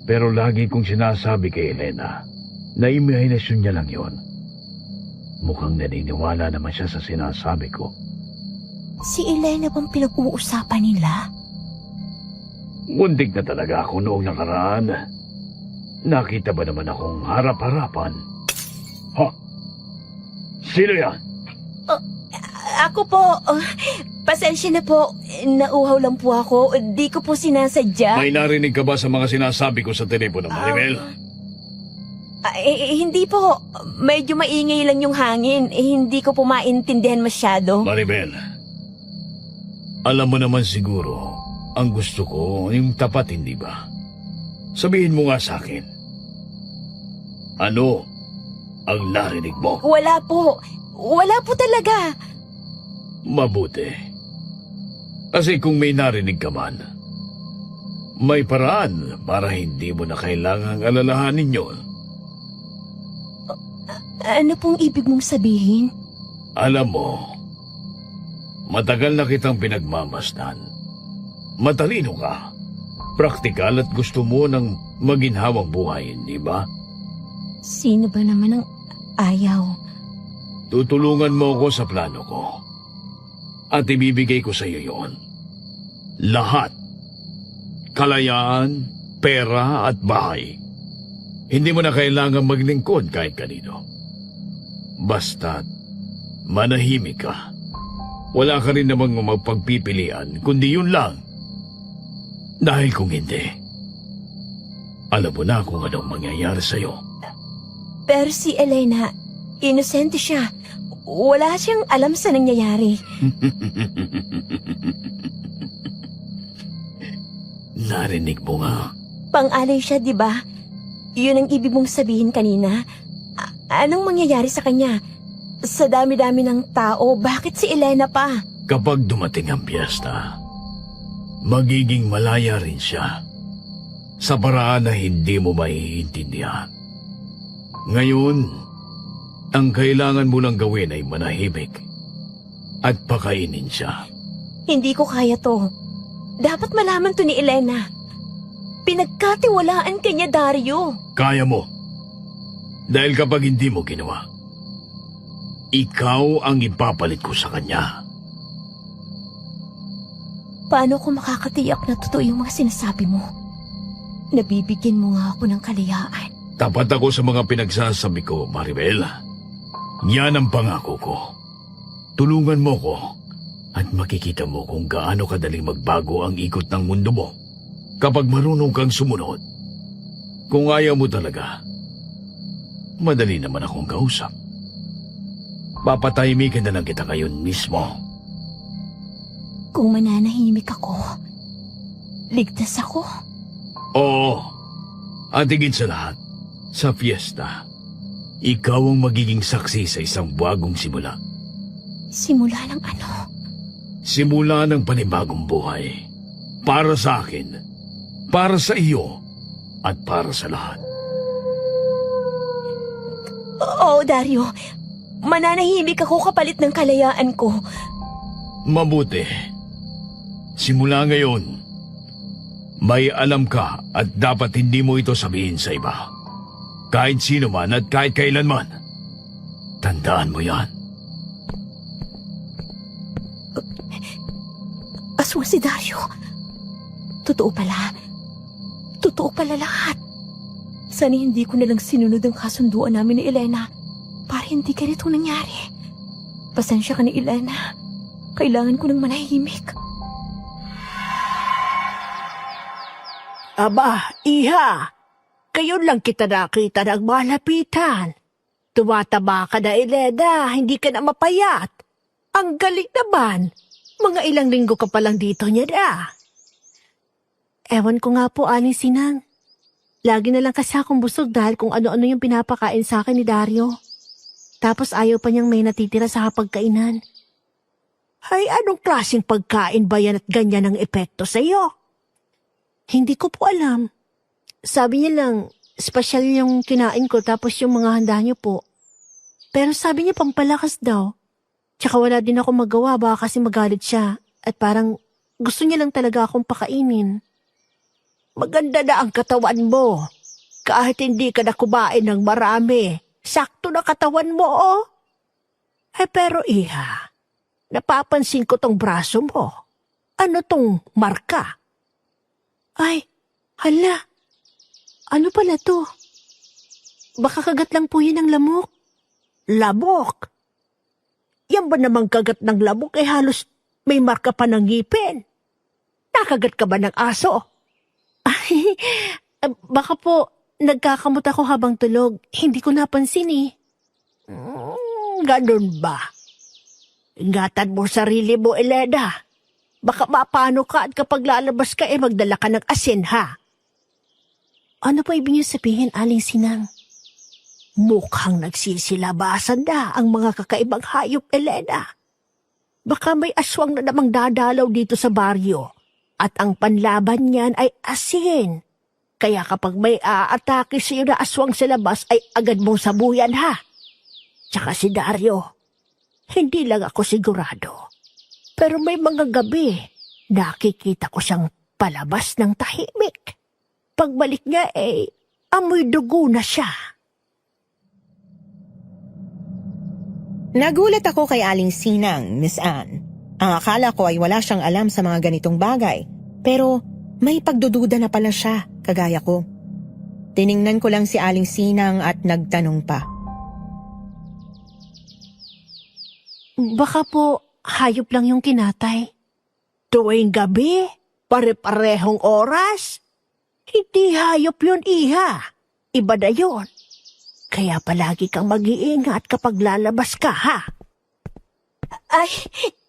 Pero lagi kong sinasabi kay Elena na imahinasyon niya lang yon. Mukhang naniniwala naman siya sa sinasabi ko. Si Elena bang pinag-uusapan nila? Muntik na talaga ako noong nakaraan. Nakita ba naman akong harap-harapan? Ha? Sino yan? Ako po, pasensya na po. Nauhaw lang po ako. Di ko po sinasadya. May narinig ka ba sa mga sinasabi ko sa telepono, Maribel? Hindi po. Medyo maingay lang yung hangin. Hindi ko po maintindihan masyado. Maribel, alam mo naman siguro, ang gusto ko, yung tapat, hindi ba? Sabihin mo nga sa akin. Ano ang narinig mo? Wala po. Wala po talaga. Mabuti. Kasi kung may narinig ka man, may paraan para hindi mo na kailangang alalahanin yun. Ano pong ibig mong sabihin? Alam mo, matagal na kitang pinagmamasdan. Matalino ka, praktikal at gusto mo ng maginhawang buhay, di ba? Sino ba naman ang ayaw? Tutulungan mo ako sa plano ko. At ibibigay ko sa iyo yon. Lahat. Kalayaan, pera at bahay. Hindi mo na kailangan maglingkod kahit kanino. Basta't manahimik ka. Wala ka rin namang magpagpipilian, kundi yun lang. Dahil kung hindi, alam mo na kung anong mangyayari sa'yo. Pero si Elena, inosente siya. Wala siyang alam sa nangyayari. Narinig mo nga. Pang-alay siya, di ba? Yun ang ibig mong sabihin kanina. Anong mangyayari sa kanya? Sa dami-dami ng tao, bakit si Elena pa? Kapag dumating ang piyesta, magiging malaya rin siya. sa paraan na hindi mo maiintindihan. Ngayon, ang kailangan mo lang gawin ay manahimik at pakainin siya. Hindi ko kaya to. Dapat malaman to ni Elena. Pinagkatiwalaan ka niya, Dario. Kaya mo. Dahil kapag hindi mo ginawa, ikaw ang ipapalit ko sa kanya. Paano ko makakatiyak na totoo yung mga sinasabi mo? Nabibigyan mo nga ako ng kalayaan. Tapat ako sa mga pinagsasabi ko, Maribel. Yan ang pangako ko. Tulungan mo ko at makikita mo kung gaano kadaling magbago ang ikot ng mundo mo kapag marunong kang sumunod. Kung ayaw mo talaga, madali naman akong kausap. Papatahimikin na lang kita ngayon mismo. Kung mananahimik ako, ligtas ako. Oo, at higit sa lahat, sa fiesta, ikaw ang magiging saksi sa isang bagong simula. Simula ng ano? Simula ng panibagong buhay. Para sa akin, para sa iyo, at para sa lahat. Oo, Dario. Mananahimik ako kapalit ng kalayaan ko. Mabuti. Simula ngayon, may alam ka at dapat hindi mo ito sabihin sa iba. Kahit sino man at kahit kailanman. Tandaan mo yan. Aswang si Dario. Totoo pala. Totoo pala lahat. Sana hindi ko nalang sinunod ang kasunduan namin ni Elena para hindi ganito nangyari. Pasensya ka ni Elena. Kailangan ko ng manahimik. Aba, iha, kayo lang kita nakita ng malapitan. Tumataba ka na, Elena, hindi ka na mapayat. Ang galing naman. Mga ilang linggo ka pa lang dito niya na. Ewan ko nga po, Aling Sinang. Lagi na lang kasi akong busog dahil kung ano-ano yung pinapakain sa akin ni Dario. Tapos ayaw pa niyang may natitira sa hapagkainan. Ay, anong klaseng pagkain ba yan at ganyan ang epekto sa'yo? Hindi ko po alam. Sabi niya lang, special yung kinain ko tapos yung mga handa niyo po. Pero sabi niya pampalakas daw. Tsaka wala din ako magawa baka kasi magalit siya. At parang gusto niya lang talaga akong pakainin. Maganda na ang katawan mo. Kahit hindi ka na kumain ng marami, sakto na katawan mo, oh. Pero iha, napapansin ko tong braso mo. Ano tong marka? Ay, hala. Ano pala to? Baka kagat lang po yun ng lamok. Lamok? Yan ba namang kagat ng lamok halos may marka pa ng ngipin? Nakagat ka ba ng aso? Ay, baka po nagkakamot ako habang tulog. Hindi ko napansin eh. Ganun ba? Ingatan mo sarili mo, Elena. Baka mapano ka at kapag lalabas ka magdala ka ng asin, ha? Ano po ibig niyo sabihin, Aling Sinang? Mukhang nagsisilabasan na ang mga kakaibang hayop, Elena. Baka may aswang na namang dadalaw dito sa baryo at ang panlaban niyan ay asin. Kaya kapag may aatake sa'yo na aswang sa labas ay agad mong sabuyan, ha? Tsaka si Dario, hindi lang ako sigurado. Pero may mga gabi, nakikita ko siyang palabas ng tahimik. Pagbalik niya amoy dugo na siya. Nagulat ako kay Aling Sinang, Miss Anne. Ang akala ko ay wala siyang alam sa mga ganitong bagay. Pero may pagdududa na pala siya, kagaya ko. Tiningnan ko lang si Aling Sinang at nagtanong pa. Baka po hayop lang yung kinatay. Tuwing gabi, pare-parehong oras. Hindi hayop yun, iha. Iba na yun. Kaya palagi kang mag-iingat kapag lalabas ka, ha? Ay,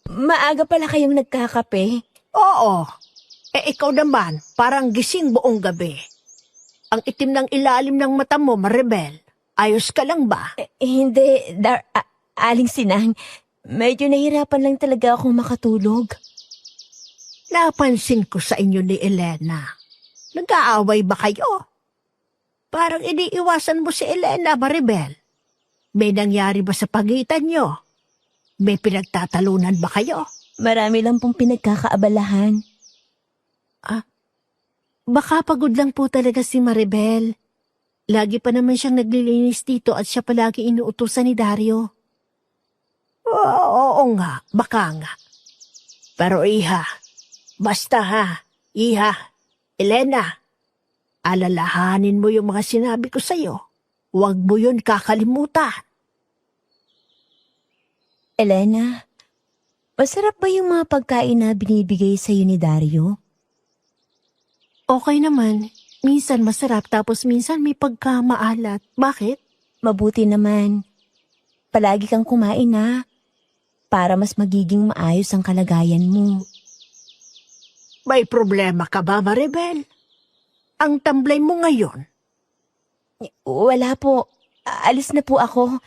maaga pala kayong nagkakape. Oo. Ikaw naman, parang gising buong gabi. Ang itim ng ilalim ng mata mo, Maribel. Ayos ka lang ba? Hindi, Aling Sinang. Medyo nahirapan lang talaga akong makatulog. Napansin ko sa inyo ni Elena. Nag-aaway ba kayo? Parang iniiwasan mo si Elena, Maribel. May nangyari ba sa pagitan nyo? May pinagtatalunan ba kayo? Marami lang pong pinagkakaabalahan. Baka pagod lang po talaga si Maribel. Lagi pa naman siyang naglilinis dito at siya palagi inuutusan ni Dario. Oo nga, baka nga. Pero Iha, basta ha, Iha, Elena, alalahanin mo yung mga sinabi ko sa'yo. Huwag mo yun kakalimutan. Elena, masarap ba yung mga pagkain na binibigay sa'yo ni Dario? Okay naman. Minsan masarap tapos minsan may pagkamaalat. Bakit? Mabuti naman. Palagi kang kumain na. Para mas magiging maayos ang kalagayan mo. May problema ka ba, Maribel? Ang tamblay mo ngayon. Wala po. Alis na po ako.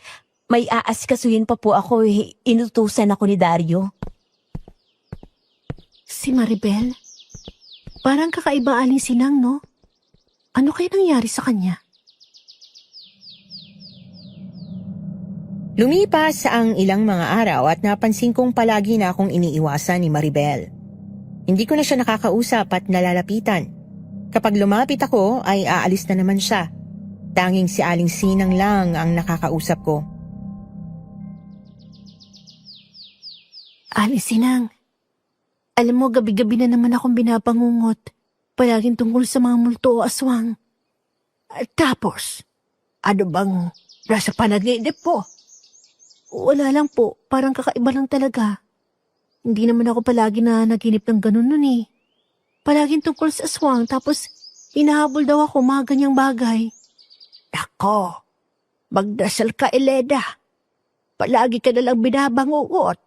May aasikasuhin pa po ako. Inutusan ako ni Dario. Si Maribel? Parang kakaiba alinsinang, no? Ano kaya nangyari sa kanya? Lumipas ang ilang mga araw at napansin kong palagi na akong iniiwasan ni Maribel. Hindi ko na siya nakakausap at nalalapitan. Kapag lumapit ako ay aalis na naman siya. Tanging si Aling Sinang lang ang nakakausap ko. Alinsinang, alam mo gabi-gabi na naman akong binabangungot. Palaging tungkol sa mga multo o aswang. Tapos, ano bang nasa panaginip po? Wala lang po, parang kakaiba lang talaga. Hindi naman ako palagi na naginip ng ganun nun eh. Palaging tungkol sa aswang tapos hinahabol daw ako mga ganyang bagay. Ako, magdasal ka, Elena. Palagi ka nalang binabangungot.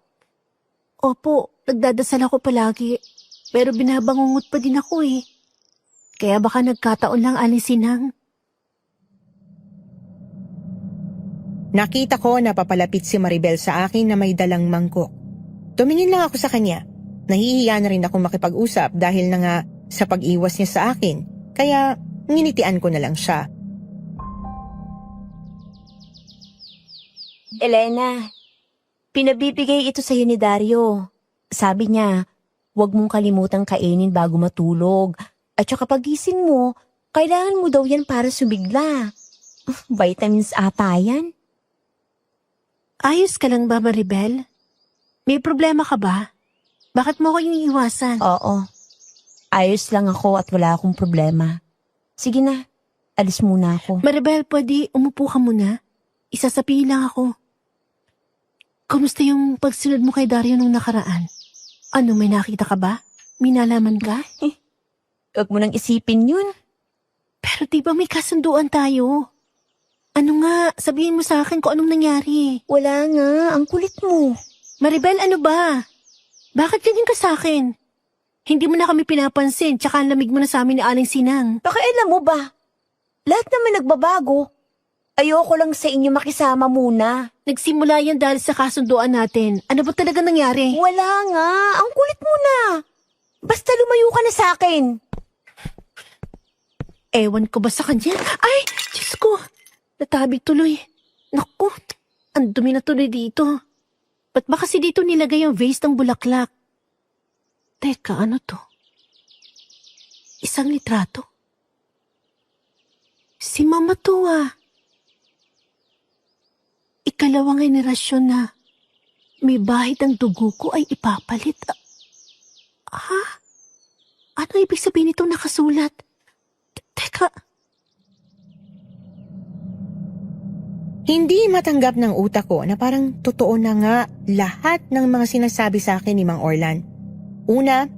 Opo, nagdadasal ako palagi. Pero binabangungot pa din ako eh. Kaya baka nagkataon lang Alinsinang. Nakita ko na papalapit si Maribel sa akin na may dalang mangkok. Tumingin lang ako sa kanya. Nahihiya na rin ako makipag-usap dahil na nga sa pag-iwas niya sa akin. Kaya nginitian ko na lang siya. Elena, pinabibigay ito sa'yo ni Dario. Sabi niya, huwag mong kalimutang kainin bago matulog. At saka pagising mo, kailangan mo daw yan para sumigla. Vitamins ata yan. Ayos ka lang ba, Maribel? May problema ka ba? Bakit mo ko iniiwasan? Oo. Ayos lang ako at wala akong problema. Sige na, alis muna ako. Maribel, pwede umupo ka muna? Isasabihin lang ako. Kamusta yung pagsunod mo kay Dario nung nakaraan? Ano, may nakita ka ba? May nalaman ka? Huwag mo nang isipin yun. Pero di ba may kasunduan tayo? Ano nga, sabihin mo sa akin kung anong nangyari. Wala nga, ang kulit mo. Maribel, ano ba? Bakit ganyan ka sa akin? Hindi mo na kami pinapansin, tsaka ang lamig mo na sa amin ni Aling Sinang. Pakialam mo ba? Lahat naman nagbabago. Ayoko lang sa inyo makisama muna. Nagsimula yan dahil sa kasunduan natin. Ano ba talaga nangyari? Wala nga, ang kulit mo na. Basta lumayo ka na sa akin. Ewan ko ba sa kanya? Ay, Diyos ko. Natabig tuloy. Naku, ang dumi na tuloy dito. Ba't ba kasi dito nilagay ang vase ng bulaklak? Teka, ano to? Isang litrato? Si Mama to ah. Ikalawang henerasyon na may bahid ang dugo ko ay ipapalit. Ha? Ano ibig sabihin itong nakasulat? Teka. Hindi matanggap ng utak ko na parang totoo na nga lahat ng mga sinasabi sa akin ni Mang Orlan. Una,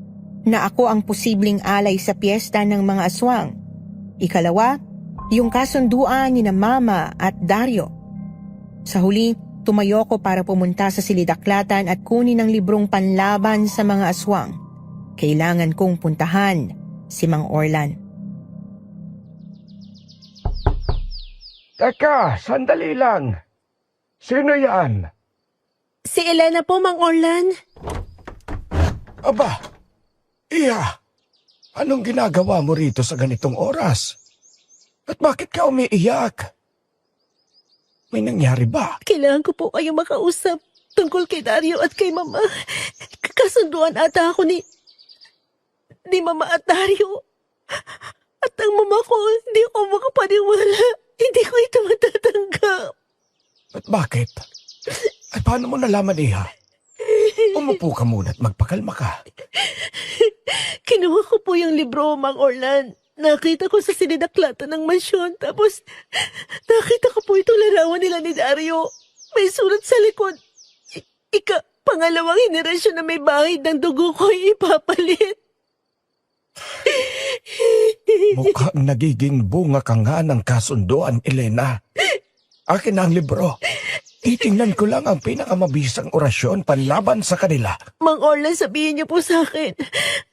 na ako ang posibleng alay sa piyesta ng mga aswang. Ikalawa, yung kasunduan ni na Mama at Dario. Sa huli, tumayo ko para pumunta sa Silidaklatan at kunin ang librong panlaban sa mga aswang. Kailangan kong puntahan si Mang Orlan. Teka, sandali lang. Sino yan? Si Elena po, Mang Orlan. Aba, Iha, Anong ginagawa mo rito sa ganitong oras? At bakit ka umiiyak? May nangyari ba? Kailangan ko po kayong makausap tungkol kay Dario at kay Mama. Kasunduan ata ako ni Mama at Dario. At ang mama ko, hindi ko makapaniwala. Hindi ko ito matatanggap. At bakit? At paano mo nalaman, Iha? Umupo ka muna at magpakalma ka. Kinuha ko po yung libro, Mang Orlan. Nakita ko sa sininaklatan ng mansyon. Tapos, nakita ko po itong larawan nila ni Dario. May sulat sa likod. Pangalawang henerasyon na may bahid ng dugo ko ay ipapalit. Mukhang nagiging bunga ka nga ng kasunduan, Elena. Akin na ang libro. Titingnan ko lang ang pinakamabisang orasyon panlaban sa kanila. Mang Orlan, sabihin niyo po sa akin,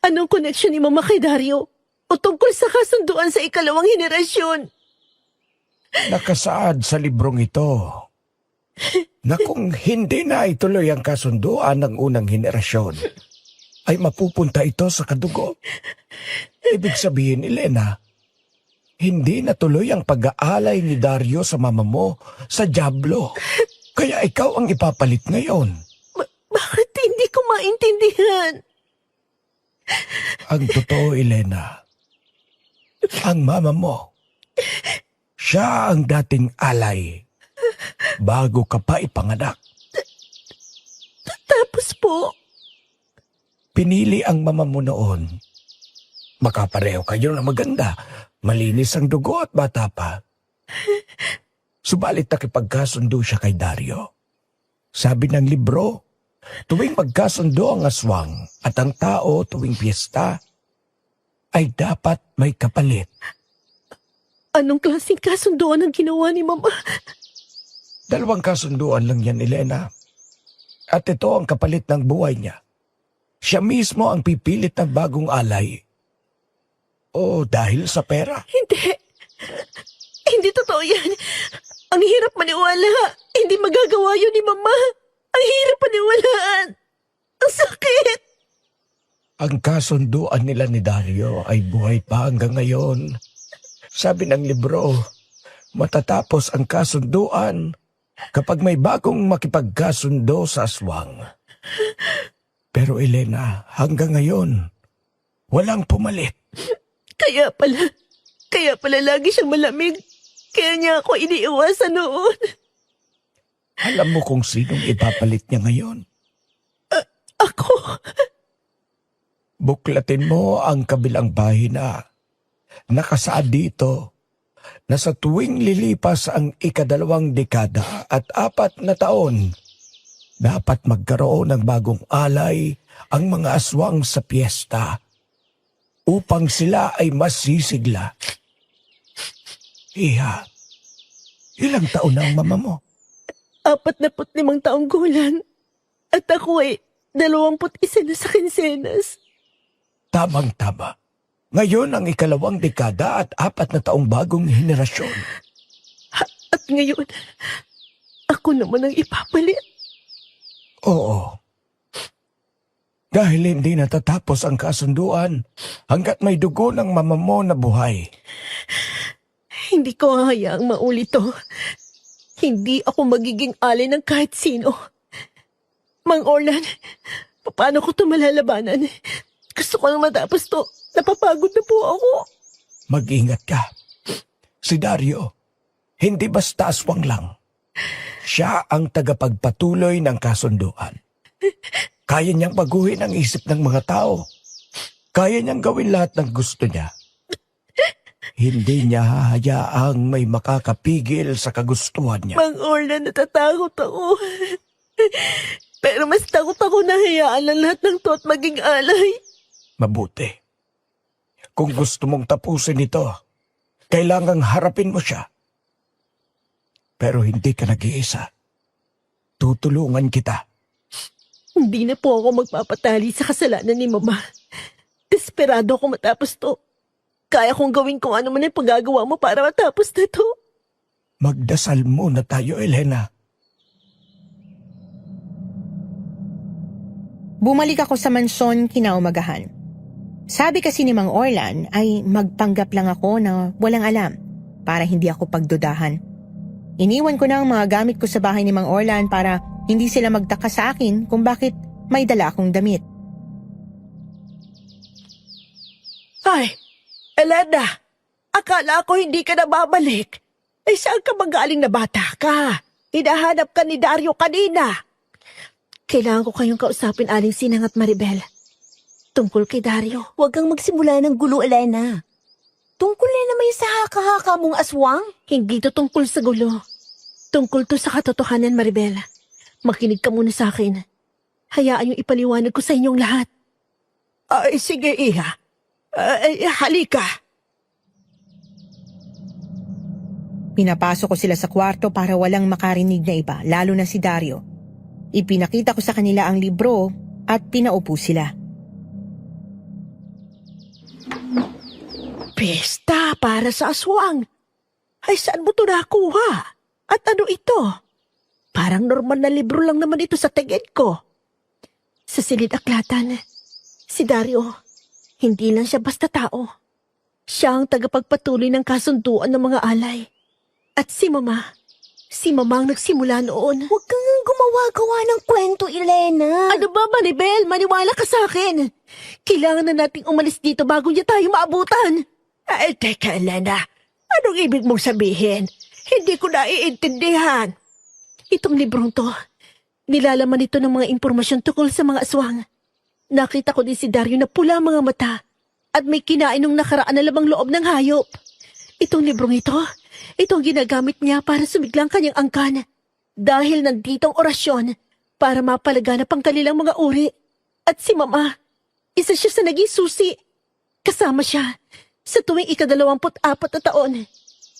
anong connection ni Mama kay Dario? O tungkol sa kasunduan sa ikalawang henerasyon? Nakasaad sa librong ito na kung hindi na ituloy ang kasunduan ng unang henerasyon, ay mapupunta ito sa kadugo. Ibig sabihin, Elena, hindi natuloy ang pag-aalay ni Dario sa mama mo sa Diablo. Kaya ikaw ang ipapalit ngayon. Bakit hindi ko maintindihan? Ang totoo, Elena, ang mama mo, siya ang dating alay bago ka pa ipanganak. Tapos po, Pinili ang mama mo noon. Makapareho kayo na maganda, malinis ang dugo at bata pa. Subalit nakipagkasundo siya kay Dario. Sabi ng libro, tuwing magkasundo ang aswang at ang tao tuwing piyesta, ay dapat may kapalit. anong klaseng kasunduan ang ginawa ni Mama? 2 kasunduan lang yan, Elena. At ito ang kapalit ng buhay niya. Siya mismo ang pipilit ng bagong alay. O dahil sa pera. Hindi totoo yan. Ang hirap maniwala. Hindi magagawa yun ni Mama. Ang hirap paniwalaan. Ang sakit. Ang kasunduan nila ni Dario ay buhay pa hanggang ngayon. Sabi ng libro, matatapos ang kasunduan kapag may bagong makipagkasundo sa aswang. Pero Elena, hanggang ngayon, walang pumalit. Kaya pala lagi siyang malamig. Kaya niya ako iniiwasan noon. Alam mo kung sinong ipapalit niya ngayon? Ako? Buklatin mo ang kabilang pahina. Nakasaad dito na sa tuwing lilipas ang 2 dekada at 4 na taon, dapat magkaroon ng bagong alay ang mga aswang sa piyesta upang sila ay masisigla. Iha, ilang taon na ang mama mo? 45 taong gulang. At ako ay 21 na sa kinsenas. Tamang-tama. Ngayon ang 2 dekada at 4 na taong bagong henerasyon. At ngayon, ako naman ang ipapalit. Oo. Dahil hindi natatapos ang kasunduan hanggat may dugo ng mama mo na buhay. Hindi ko hayaang maulit to. Hindi ako magiging alay ng kahit sino. Mang Orlan, paano ko ito malalabanan? Gusto ko nang matapos to. Napapagod na po ako. Mag-ingat ka. Si Dario, hindi basta aswang lang. Siya ang tagapagpatuloy ng kasunduan. Kaya niyang baguhin ang isip ng mga tao. Kaya niyang gawin lahat ng gusto niya. Hindi niya hahayaang may makakapigil sa kagustuhan niya. Mang Orlan, natatakot ako. Pero mas takot ako na hayaan ang lahat ng to at maging alay. Mabuti. Kung gusto mong tapusin ito, kailangang harapin mo siya. Pero hindi ka nag-iisa. Tutulungan kita. Hindi na po ako magpapatali sa kasalanan ni Mama. Desperado ako matapos to. Kaya kong gawin kung ano man ang pagagawa mo para matapos na to. Magdasal muna tayo, Elena. Bumalik ako sa mansyon kinaumagahan. Sabi kasi ni Mang Orlan ay magpanggap lang ako na walang alam para hindi ako pagdudahan. Iniwan ko na ang mga gamit ko sa bahay ni Mang Orlan para hindi sila magtaka sa akin kung bakit may dala akong damit. Ay, Elena, akala ko hindi ka na babalik. Ay, saan ka magaling na bata ka? Hinahanap ka ni Dario kanina. Kailangan ko kayong kausapin, Aling Sinang at Maribel. Tungkol kay Dario. Huwag kang magsimula ng gulo, Elena. Tungkol na naman yung sa haka-haka mong aswang. Hindi to tungkol sa gulo. Tungkol to sa katotohanan, Maribel. Makinig ka muna sa akin. Hayaan yung ipaliwanag ko sa inyong lahat. Ay, sige, Iha. Halika. Pinapasok ko sila sa kwarto para walang makarinig na iba, lalo na si Dario. Ipinakita ko sa kanila ang libro at pinaupo sila. Pesta para sa aswang. Ay, saan mo ito nakuha? At ano ito? Parang normal na libro lang naman ito sa tingin ko. Sa silid-aklatan, si Dario, hindi lang siya basta tao. Siya ang tagapagpatuloy ng kasunduan ng mga alay. At si Mama ang nagsimula noon. Huwag kang gumawa-gawa ng kwento, Elena. Ano ba, Maribel? Maniwala ka sa akin. Kailangan na nating umalis dito bago niya tayo maabutan. Ay, teka, Elena. Anong ibig mong sabihin? Hindi ko naiintindihan. Itong librong to, nilalaman ito ng mga impormasyon tungkol sa mga aswang. Nakita ko din si Dario na pula ang mga mata at may kinain nung nakaraan na lamang loob ng hayop. Itong librong itong ginagamit niya para sumiglang kanyang angkan. Dahil nandito ang orasyon para mapalaganap ang kanilang mga uri. At si Mama, isa siya sa naging susi. Kasama siya sa tuwing ika-24 na taon.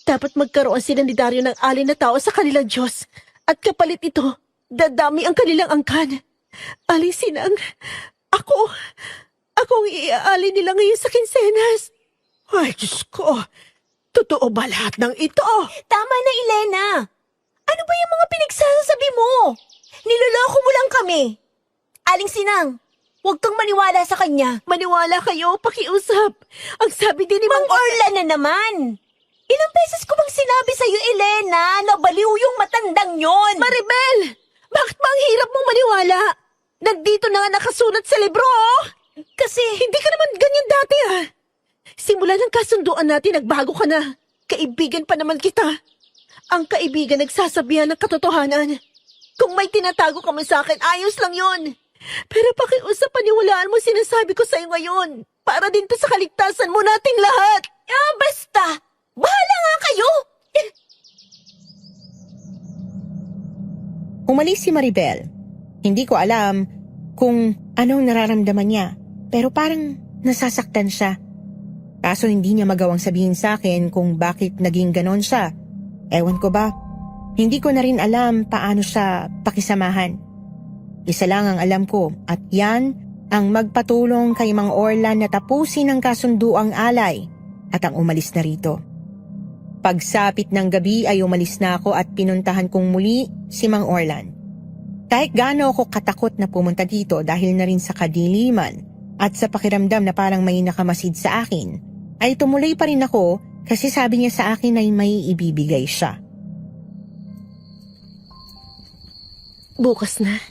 Dapat magkaroon sila ni Dario ng alin na tao sa kanilang Diyos. At kapalit ito, dadami ang kanilang angkan. Aling Sinang, ako ang iaalin nila ngayon sa kinsenas. Ay, Diyos ko. Totoo ba lahat ng ito? Tama na, Elena. Ano ba yung mga pinagsasabi mo? Niloloko mo lang kami. Aling Sinang, huwag kang maniwala sa kanya. Maniwala kayo, pakiusap. Ang sabi din ni Mang Orlan na naman. Ilang beses ko bang sinabi sa'yo, Elena, na baliw yung matandang yon? Maribel! Bakit ba ang hirap mong maniwala? Nandito na nga nakasulat sa libro, oh! Kasi hindi ka naman ganyan dati, ah. Simula ng kasunduan natin, nagbago ka na. Kaibigan pa naman kita. Ang kaibigan nagsasabihan ng katotohanan. Kung may tinatago ka man sa akin, ayos lang yon. Pero pakiusap, paniwalaan mo sinasabi ko sa'yo ngayon. Para din to sa kaligtasan mo nating lahat. Ah, basta! Bahala nga kayo! Umalis si Maribel. Hindi ko alam kung anong nararamdaman niya, pero parang nasasaktan siya. Kaso hindi niya magawang sabihin sa akin kung bakit naging ganon siya. Ewan ko ba? Hindi ko na rin alam paano siya pakisamahan. Isa lang ang alam ko at yan ang magpatulong kay Mang Orlan na tapusin ang kasunduang alay at ang umalis na rito. Pagsapit ng gabi ay umalis na ako at pinuntahan kong muli si Mang Orlan. Kahit gaano ako katakot na pumunta dito dahil na rin sa kadiliman at sa pakiramdam na parang may nakamasid sa akin, ay tumuloy pa rin ako kasi sabi niya sa akin ay may ibibigay siya. Bukas na.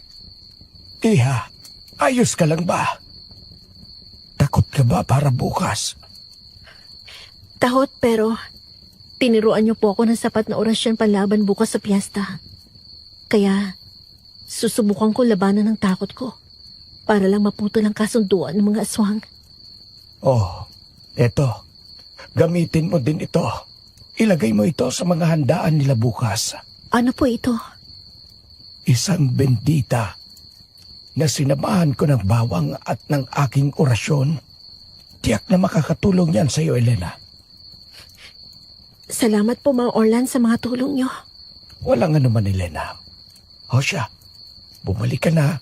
Iha, ayos ka lang ba? Takot ka ba para bukas? Tahot pero tiniruan niyo po ako ng sapat na orasyon panlaban bukas sa piyesta. Kaya susubukan ko labanan ng takot ko para lang maputol ang kasunduan ng mga aswang. Oh, eto. Gamitin mo din ito. Ilagay mo ito sa mga handaan nila bukas. Ano po ito? Isang bendita na sinamahan ko ng bawang at ng aking orasyon. Tiyak na makakatulong yan sa iyo, Elena. Salamat po, Mang Orlan, sa mga tulong niyo. Walang anuman, Elena. O siya, bumalik ka na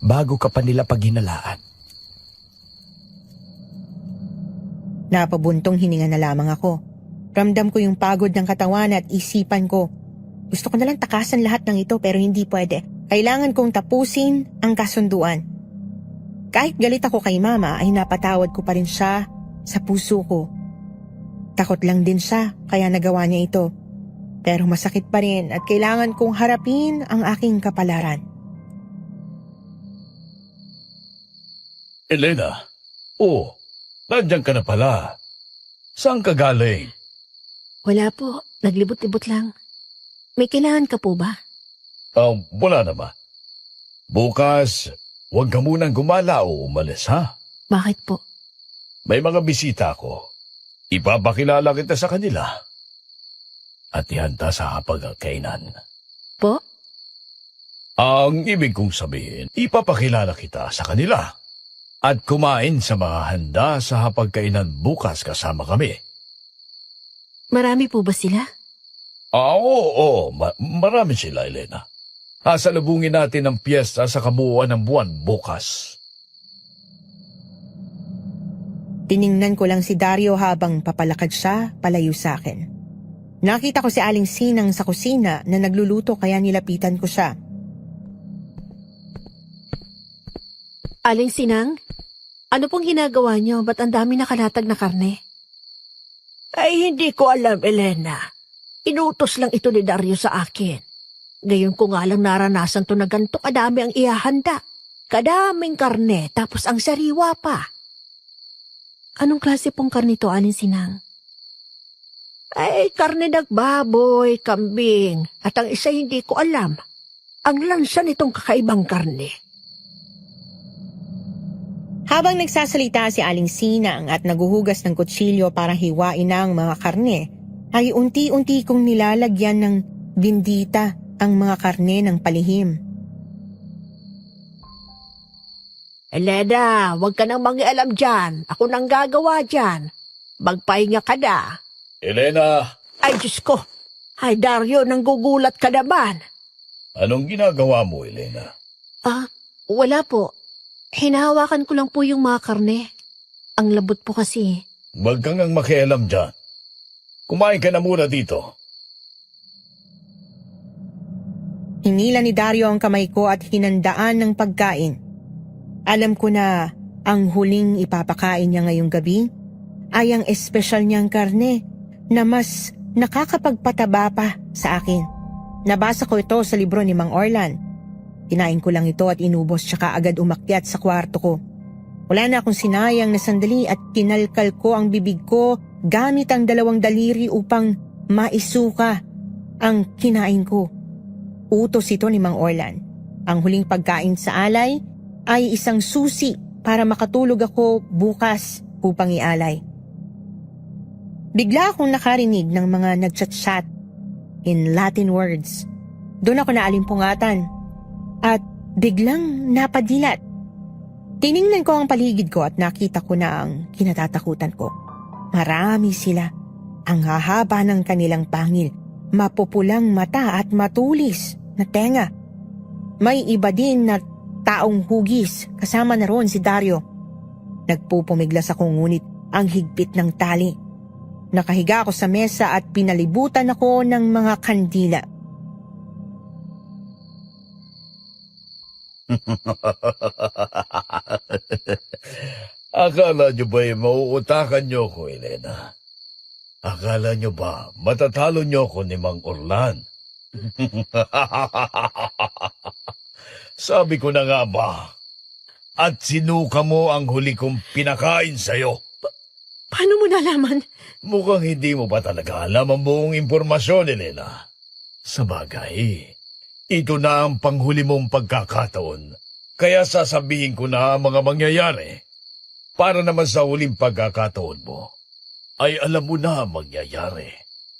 bago ka pa nila paghinalaan. Napabuntong hininga na lamang ako. Ramdam ko yung pagod ng katawan at isipan ko. Gusto ko nalang takasan lahat ng ito pero hindi pwede. Kailangan kong tapusin ang kasunduan. Kahit galit ako kay Mama ay napatawad ko pa rin siya sa puso ko. Takot lang din siya kaya nagawa niya ito. Pero masakit pa rin at kailangan kong harapin ang aking kapalaran. Elena, nandiyan ka na pala. Saan ka galing? Wala po, naglibot-libot lang. May kailangan ka po ba? Wala naman. Bukas, huwag ka munang gumala o umalis, ha? Bakit po? May mga bisita ako. Ipapakilala kita sa kanila. At ihanda sa hapagkainan. Po? Ang ibig kong sabihin, ipapakilala kita sa kanila. At kumain sa mga handa sa hapagkainan bukas kasama kami. Marami po ba sila? Oo, marami sila, Elena. Sasalubungin natin ang piyesta sa kabuuan ng buwan bukas. Tiningnan ko lang si Dario habang papalakad siya palayo sa akin. Nakita ko si Aling Sinang sa kusina na nagluluto kaya nilapitan ko siya. Aling Sinang? Ano pong ginagawa niyo? Ba't ang dami nakalatag na karne? Ay, hindi ko alam, Elena. Inutos lang ito ni Dario sa akin. Ngayon ko nga lang naranasan to na ganito kadami ang ihahanda. Kadaming karne, tapos ang sariwa pa. Anong klase pong karne to, Aling Sinang? Ay, karne ng baboy, kambing, at ang isa hindi ko alam. Ang lansa nitong kakaibang karne. Habang nagsasalita si Aling Sinang at naguhugas ng kutsilyo para hiwain ang mga karne, ay unti-unti kong nilalagyan ng bindita ang mga karne ng palihim. Elena, huwag ka nang mangialam dyan. Ako nang gagawa dyan. Magpahinga ka na. Elena, Ay, Diyos ko. Ay, Dario, nanggugulat ka naman. anong ginagawa mo, Elena? Wala po. Hinahawakan ko lang po yung mga karne. Ang labot po kasi. Huwag kang ang makialam dyan. Kumain ka na muna dito. Hinila ni Dario ang kamay ko at hinandaan ng pagkain. Alam ko na ang huling ipapakain niya ngayong gabi ay ang espesyal niyang karne na mas nakakapagpataba pa sa akin. Nabasa ko ito sa libro ni Mang Orlan. Kinain ko lang ito at inubos tsaka agad umakyat sa kwarto ko. Wala na akong sinayang na sandali at kinalkal ko ang bibig ko gamit ang 2 daliri upang maisuka ang kinain ko. Utos ito ni Mang Orlan. Ang huling pagkain sa alay ay isang susi para makatulog ako bukas upang ialay. Bigla akong nakarinig ng mga nagchat-chat in Latin words. Doon ako naalimpungatan at biglang napadilat. Tiningnan ko ang paligid ko at nakita ko na ang kinatatakutan ko. Marami sila. Ang hahaba ng kanilang pangil, mapupulang mata at matulis na tenga. May iba din na taong hugis, kasama na roon si Dario. Nagpupumiglas ako ngunit ang higpit ng tali. Nakahiga ako sa mesa at pinalibutan ako ng mga kandila. Akala nyo ba'y mauutakan nyo ko, Elena? Akala nyo ba matatalo nyo ko ni Mang Orlan? Sabi ko na nga ba, at sinuka mo ang huli kong pinakain sa'yo. Paano mo nalaman? Mukhang hindi mo ba talaga alam ang buong impormasyon, Elena? Sabagay, ito na ang panghuli mong pagkakataon. Kaya sasabihin ko na ang mga mangyayari. Para naman sa huling pagkakataon mo, ay alam mo na ang mangyayari.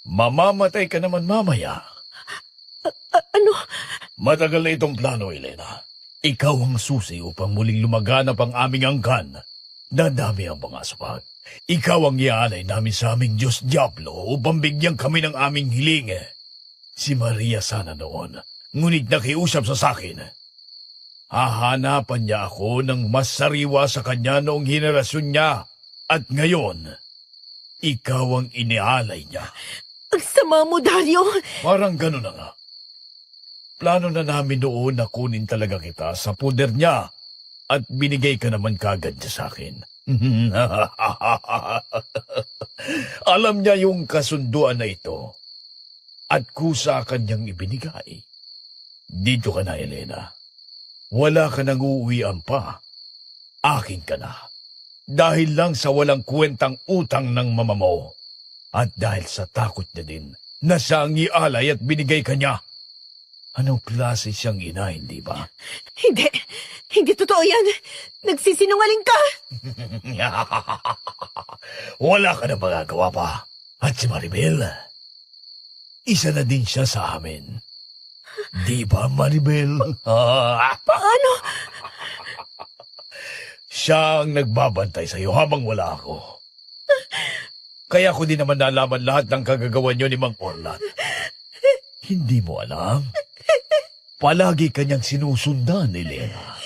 Mamamatay ka naman mamaya. Ano? Matagal na itong plano, Elena. Ikaw ang susi upang muling lumaganap ang aming angkan. Dadami ang mga aswang. Ikaw ang iaalay namin sa aming Diyos Diablo upang bigyan kami ng aming hiling. Si Maria sana noon, ngunit nakiusap sa akin. Hahanapan niya ako ng mas sariwa sa kanya noong henerasyon niya. At ngayon, ikaw ang inialay niya. Ang sama mo, Dario! Parang gano'n na nga. Plano na namin noon na kunin talaga kita sa puder niya. at binigay ka naman kagad niya sa akin. Alam niya yung kasunduan na ito at kusa kanyang ibinigay. Dito ka na, Elena. Wala ka nang uuwian pa. Akin ka na. Dahil lang sa walang kwentang utang ng mama mo. At dahil sa takot niya din na siya ang ialay at binigay ka niya. Anong klase siyang ina, hindi ba? Hindi. Hindi totoo yan. Nagsisinungaling ka. Wala ka na magagawa pa. At si Maribel, isa na din siya sa amin. Di ba, Maribel? Paano? Siya ang nagbabantay sa'yo habang wala ako. Kaya ko din naman nalaman lahat ng kagagawa niyo ni Mang Orlan. Hindi mo alam? Palagi kanyang sinusundan, Elena.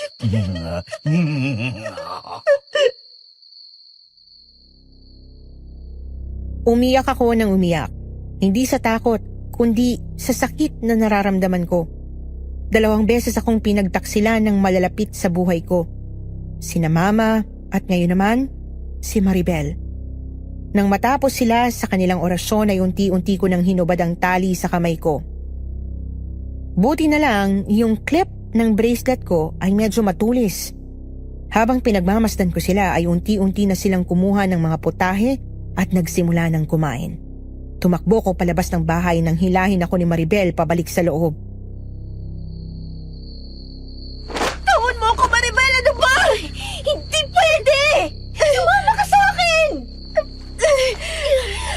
Umiyak ako ng umiyak. Hindi sa takot, kundi sa sakit na nararamdaman ko. 2 beses akong pinagtaksilan ng malalapit sa buhay ko. Sina Mama at ngayon naman, si Maribel. Nang matapos sila sa kanilang orasyon ay unti-unti ko nang hinubad ang tali sa kamay ko. Buti na lang yung clip ng bracelet ko ay medyo matulis. Habang pinagmamasdan ko sila ay unti-unti na silang kumuha ng mga putahe at nagsimula ng kumain. Tumakbo ko palabas ng bahay nang hilahin ako ni Maribel pabalik sa loob. Tawon mo ako, Maribel! Ano ba? Hindi pwede! Sumama ka sa akin!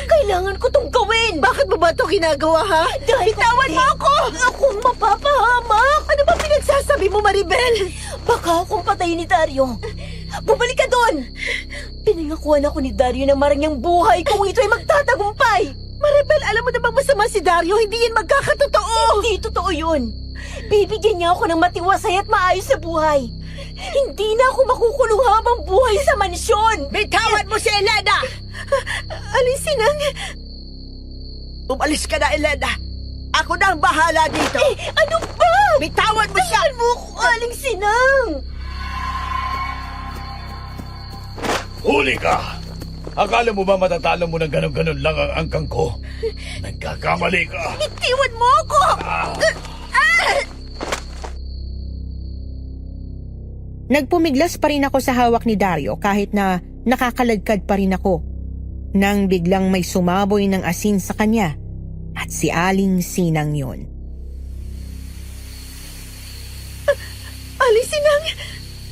Kailangan ko tong gawin! Bakit mo ba ito ginagawa, ha? Bitawan mo ako! Akong mapapahamak! Ano ba pinagsasabi mo, Maribel? Baka akong patayin ni Dario. Bumalik ka doon! Pinangakuan ako ni Dario ng marangyang buhay kung ito ay magtatagumpay! Maribel, alam mo na bang masama si Dario? Hindi yan magkakatotoo! Hindi totoo yun! Bibigyan niya ako ng matiwasay at maayos sa buhay! Hindi na ako makukulong habang buhay sa mansyon! Bitawan mo si Elena! Alisin ang... Umalis ka na, Elena! Ako na ang bahala dito! Ano ba? Bitawan mo siya! Tingnan mo ko, Aling Sinang! Huli ka! Akala mo ba matatalo mo ng ganon-ganon lang ang angkang ko? Nagkakamali ka! Itiwan mo ako! Nagpumiglas pa rin ako sa hawak ni Dario kahit na nakakalagkad pa rin ako. Nang biglang may sumaboy ng asin sa kanya at si Aling Sinang yun. Alisin ang...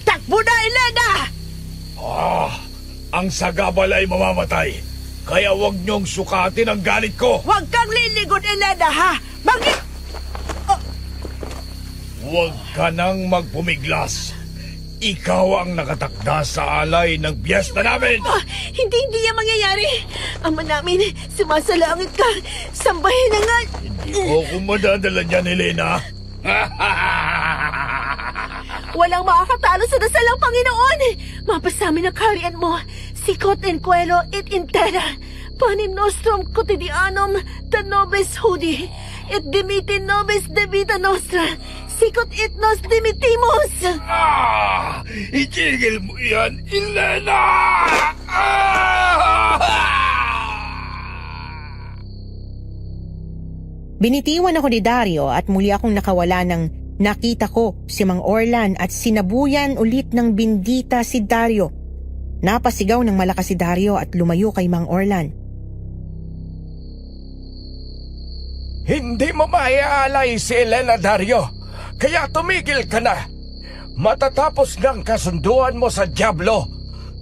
Takbo na, Elena! Ang sagabal ay mamamatay. Kaya huwag niyong sukatin ang galit ko. Huwag kang liligon, Elena, ha? Huwag ka nang magpumiglas. Ikaw ang nakatakda sa alay ng piyesta namin. Hindi yan mangyayari. Ama namin, sumasalangit ka. Sambahin na nga. Hindi ko kung madadala niyan, Elena. Walang makakatalo sa dasalang Panginoon. Mapasamin ang kaharian mo. Sikot in cuelo et intera. Panim nostrum quotidianum da nobis hudi. Et dimiti nobis de vita nostra. Sikot et nos dimitimus. Itigil mo yan, Elena! Binitiwan ako ni Dario at muli akong nakawala ng nakita ko si Mang Orlan at sinabuyan ulit ng bindita si Dario. Napasigaw ng malakas si Dario at lumayo kay Mang Orlan. Hindi mo maiaalay si Elena, Dario. Kaya tumigil ka na. Matatapos ng kasunduan mo sa Diablo.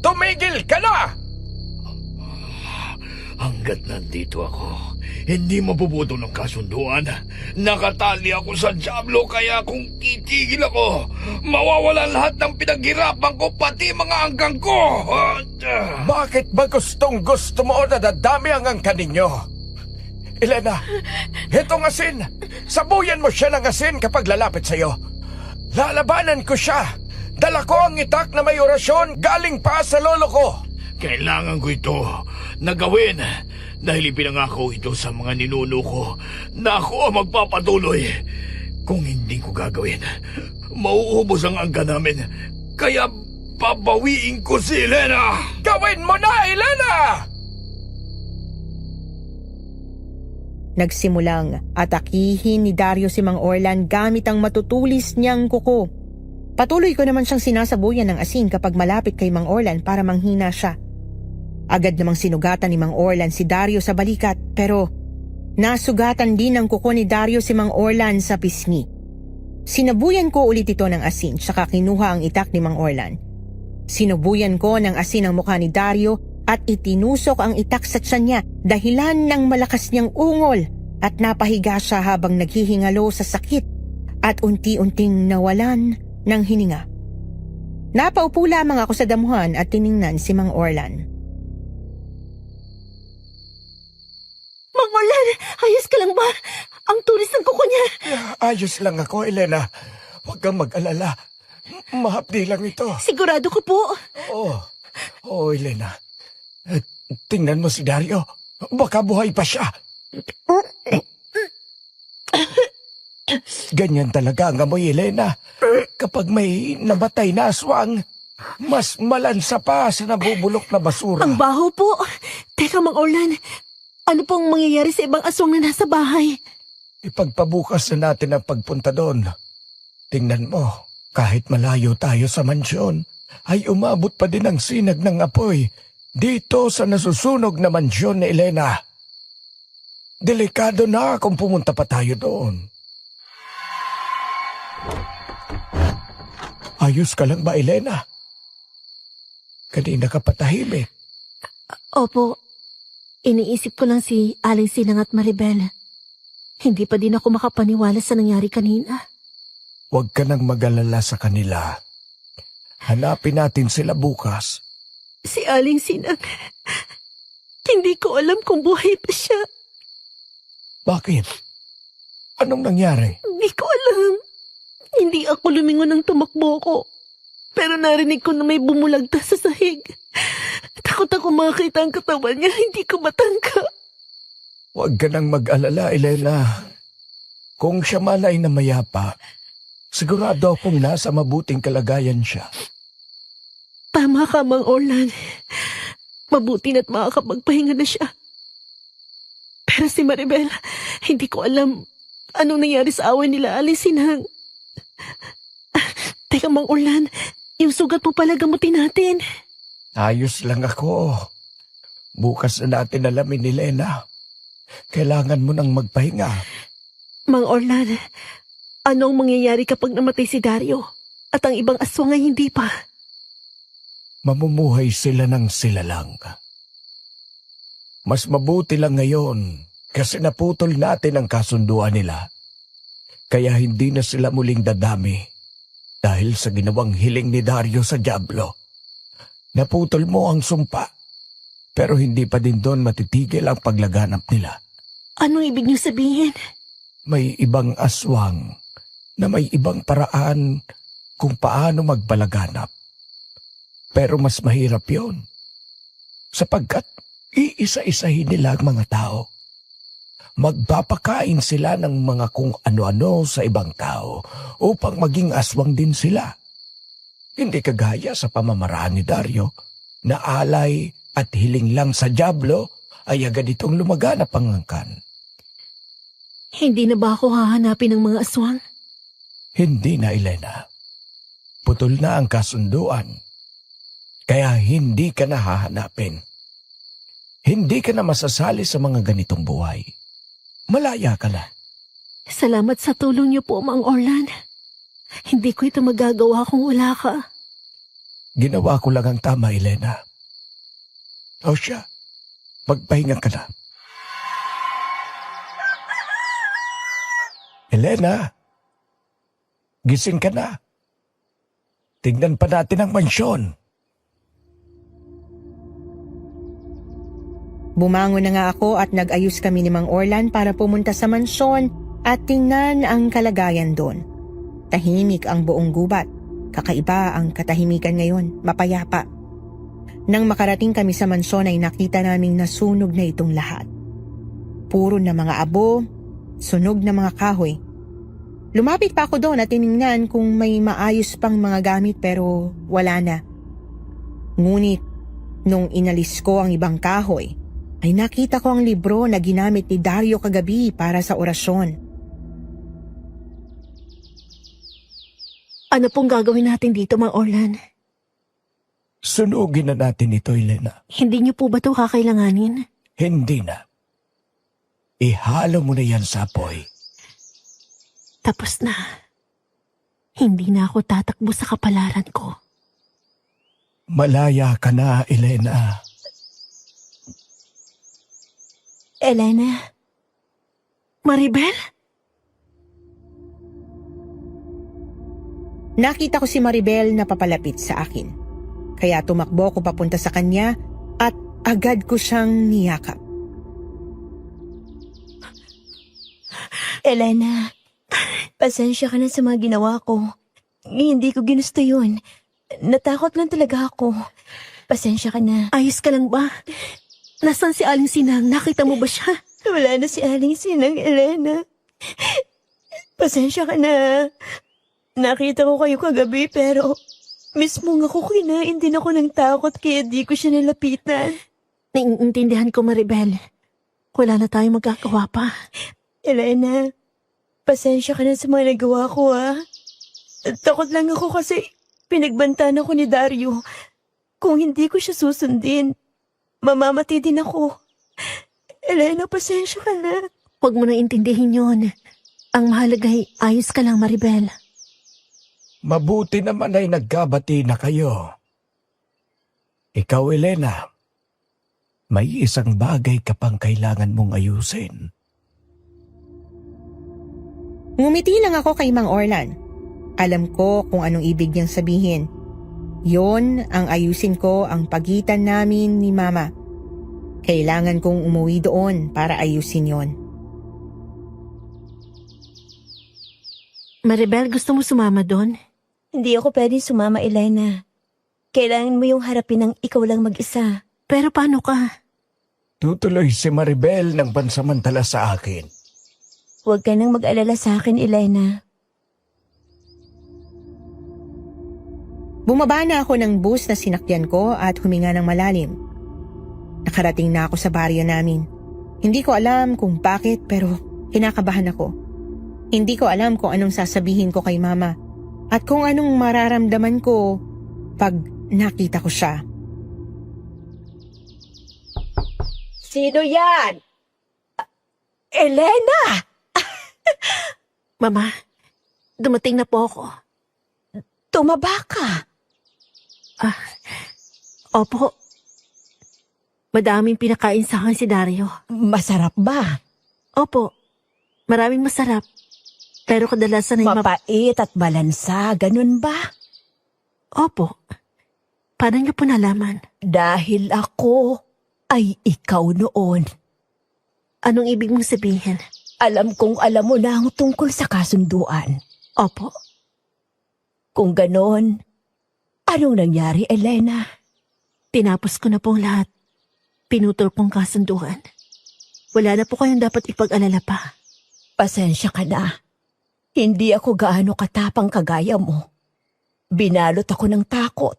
Tumigil ka na! Hanggat nandito ako, hindi mabubuto ng kasunduan. Nakatali ako sa Diablo kaya kung titigil ako, mawawalan lahat ng pinaghirapan ko pati mga anggang ko. Bakit ba gustong gusto mo na dadami ang angkan ninyo? Elena, itong asin. Sabuyan mo siya ng asin kapag lalapit sa'yo. Lalabanan ko siya. Dala ko ang itak na may orasyon galing pa sa lolo ko. Kailangan ko ito na gawin dahil ipinangako ito sa mga ninuno ko na ako ang magpapatuloy. Kung hindi ko gagawin, mauubos ang angka namin Kaya babawiin ko si Elena! Gawin mo na, Elena! Nagsimulang atakihin ni Dario si Mang Orlan gamit ang matutulis niyang kuko. Patuloy ko naman siyang sinasabuyan ng asin kapag malapit kay Mang Orlan para manghina siya. Agad namang sinugatan ni Mang Orlan si Dario sa balikat pero nasugatan din ng kuko ni Dario si Mang Orlan sa pisngi. Sinabuyan ko ulit ito ng asin saka kinuha ang itak ni Mang Orlan. Sinubuyan ko ng asin ang mukha ni Dario at itinusok ang itak sa tiyan niya dahilan ng malakas niyang ungol at napahiga siya habang naghihingalo sa sakit at unti-unting nawalan ng hininga. Napaupo lamang ako sa damuhan at tiningnan si Mang Orlan. Mang Orlan, ayos ka lang ba? Ang tulis ng kuko niya. Ayos lang ako, Elena. Huwag kang mag-alala. Mahapdi lang ito. Sigurado ko po. Oo, Elena. Tingnan mo si Dario. Baka buhay pa siya. Ganyan talaga ang amoy, Elena. Kapag may namatay na aswang, mas malansa pa sa nabubulok na basura. Ang baho po. Teka, Mang Orlan, ano pong mangyayari sa ibang aswang na nasa bahay? Ipagpabukas na natin ang pagpunta doon. Tingnan mo, kahit malayo tayo sa mansyon, ay umabot pa din ang sinag ng apoy dito sa nasusunog na mansyon ni Elena. Delikado na kung pumunta pa tayo doon. Ayos ka lang ba, Elena? Kanina ka patahimik. Opo, iniisip ko lang si Aling Sinang at Maribel. Hindi pa din ako makapaniwala sa nangyari kanina. Huwag ka nang mag-alala sa kanila. Hanapin natin sila bukas. Si Aling Sinang, hindi ko alam kung buhay pa siya. Bakit? Anong nangyari? Hindi ko alam. Hindi ako lumingon ng tumakbo ko. Pero narinig ko na may bumulagta sa sahig. Takot ako makakita ang katawan niya. Hindi ko matangka. Huwag ka nang mag-alala, Elena. Kung siya man ay namayapa, sigurado akong nasa mabuting kalagayan siya. Tama ka, Mang Orlan. Mabuti na't makakapagpahinga na siya. Pero si Maribel, hindi ko alam anong nangyari sa away nila Aling Sinang. Teka, Mang Orlan, yung sugat mo pala gamutin natin. Ayos lang ako. Bukas na natin alamin ni Elena. Kailangan mo nang magpahinga. Mang Orlan, anong mangyayari kapag namatay si Dario at ang ibang aswang ay hindi pa? Mamumuhay sila ng sila lang. Mas mabuti lang ngayon kasi naputol natin ang kasunduan nila. Kaya hindi na sila muling dadami dahil sa ginawang hiling ni Dario sa Diablo. Naputol mo ang sumpa, pero hindi pa din doon matitigil ang paglaganap nila. Anong ibig niyo sabihin? May ibang aswang na may ibang paraan kung paano magpalaganap. Pero mas mahirap yon sapagkat iisa-isahin nila ang mga tao. Magpapakain sila ng mga kung ano-ano sa ibang tao upang maging aswang din sila. Hindi kagaya sa pamamaraan ni Dario na alay at hiling lang sa Diablo ay agad itong lumaganap ang angkan. Hindi na ba ako hahanapin ng mga aswang? Hindi na, Elena. Putol na ang kasunduan. Kaya hindi ka na hahanapin. Hindi ka na masasali sa mga ganitong buhay. Malaya ka na. Salamat sa tulong niyo po, Mang Orlan. Hindi ko ito magagawa kung wala ka. Ginawa ko lang ang tama, Elena. O siya, magpahinga ka na. Elena, gising ka na. Tignan pa natin ang mansyon. Bumangon na nga ako at nag-ayos kami ni Mang Orlan para pumunta sa mansyon at tingnan ang kalagayan doon. Tahimik ang buong gubat. Kakaiba ang katahimikan ngayon, mapayapa. Nang makarating kami sa mansyon ay nakita naming nasunog na itong lahat. Puro na mga abo, sunog na mga kahoy. Lumapit pa ako doon at tiningnan kung may maayos pang mga gamit pero wala na. Ngunit nung inalis ko ang ibang kahoy, ay nakita ko ang libro na ginamit ni Dario kagabi para sa orasyon. Ano pong gagawin natin dito, Mang Orlan? Sunugin na natin ito, Elena. Hindi niyo po ba ito kakailanganin? Hindi na. Ihalo mo na yan sa apoy. Tapos na. Hindi na ako tatakbo sa kapalaran ko. Malaya ka na, Elena. Elena? Maribel? Nakita ko si Maribel na papalapit sa akin. Kaya tumakbo ko papunta sa kanya at agad ko siyang niyakap. Elena, pasensya ka na sa mga ginawa ko. Hindi ko ginusto yun. Natakot lang talaga ako. Pasensya ka na. Ayos ka lang ba? Nasaan si Aling Sinang? Nakita mo ba siya? Wala na si Aling Sinang, Elena. Pasensya ka na. Nakita ko kayo kagabi pero mismo ako kinain din ako ng takot kaya di ko siya nalapitan. Naiintindihan ko, Maribel. Wala na tayong magagawa pa. Elena, pasensya ka na sa mga nagawa ko, ha? Takot lang ako kasi pinagbantaan ako ni Dario. Kung hindi ko siya susundin, mamamatay din ako. Elena, pasensya ka na. Huwag mo na intindihin yon. Ang mahalaga ay ayos ka lang, Maribel. Mabuti naman ay nagkabati na kayo. Ikaw, Elena, may isang bagay ka pang kailangan mong ayusin. Ngumiti lang ako kay Mang Orlan. Alam ko kung anong ibig niyang sabihin. Yon ang ayusin ko ang pagitan namin ni Mama. Kailangan kong umuwi doon para ayusin yon. Maribel, gusto mo sumama doon? Hindi ako pwedeng sumama, Elena. Kailangan mo yung harapin ng ikaw lang mag-isa. Pero paano ka? Tutuloy si Maribel ng pansamantala sa akin. Huwag ka nang mag-alala sa akin, Elena. Bumaba na ako ng bus na sinakyan ko at huminga ng malalim. Nakarating na ako sa baryo namin. Hindi ko alam kung bakit pero kinakabahan ako. Hindi ko alam kung anong sasabihin ko kay Mama at kung anong mararamdaman ko pag nakita ko siya. Sino yan? Elena! Mama, dumating na po ako. Tumaba ka. Opo. Madaming pinakain sa akin si Dario. Masarap ba? Opo. Maraming masarap. Pero kadalasan ay Mapait at balansa, ganun ba? Opo. Paano niyo po nalaman? Dahil ako ay ikaw noon. Anong ibig mong sabihin? Alam kong alam mo na ang tungkol sa kasunduan. Opo. Kung ganon, anong nangyari, Elena? Tinapos ko na pong lahat. Pinutol kong kasunduan. Wala na po kayong dapat ipag-alala pa. Pasensya ka na. Hindi ako gaano katapang kagaya mo. Binalot ako ng takot.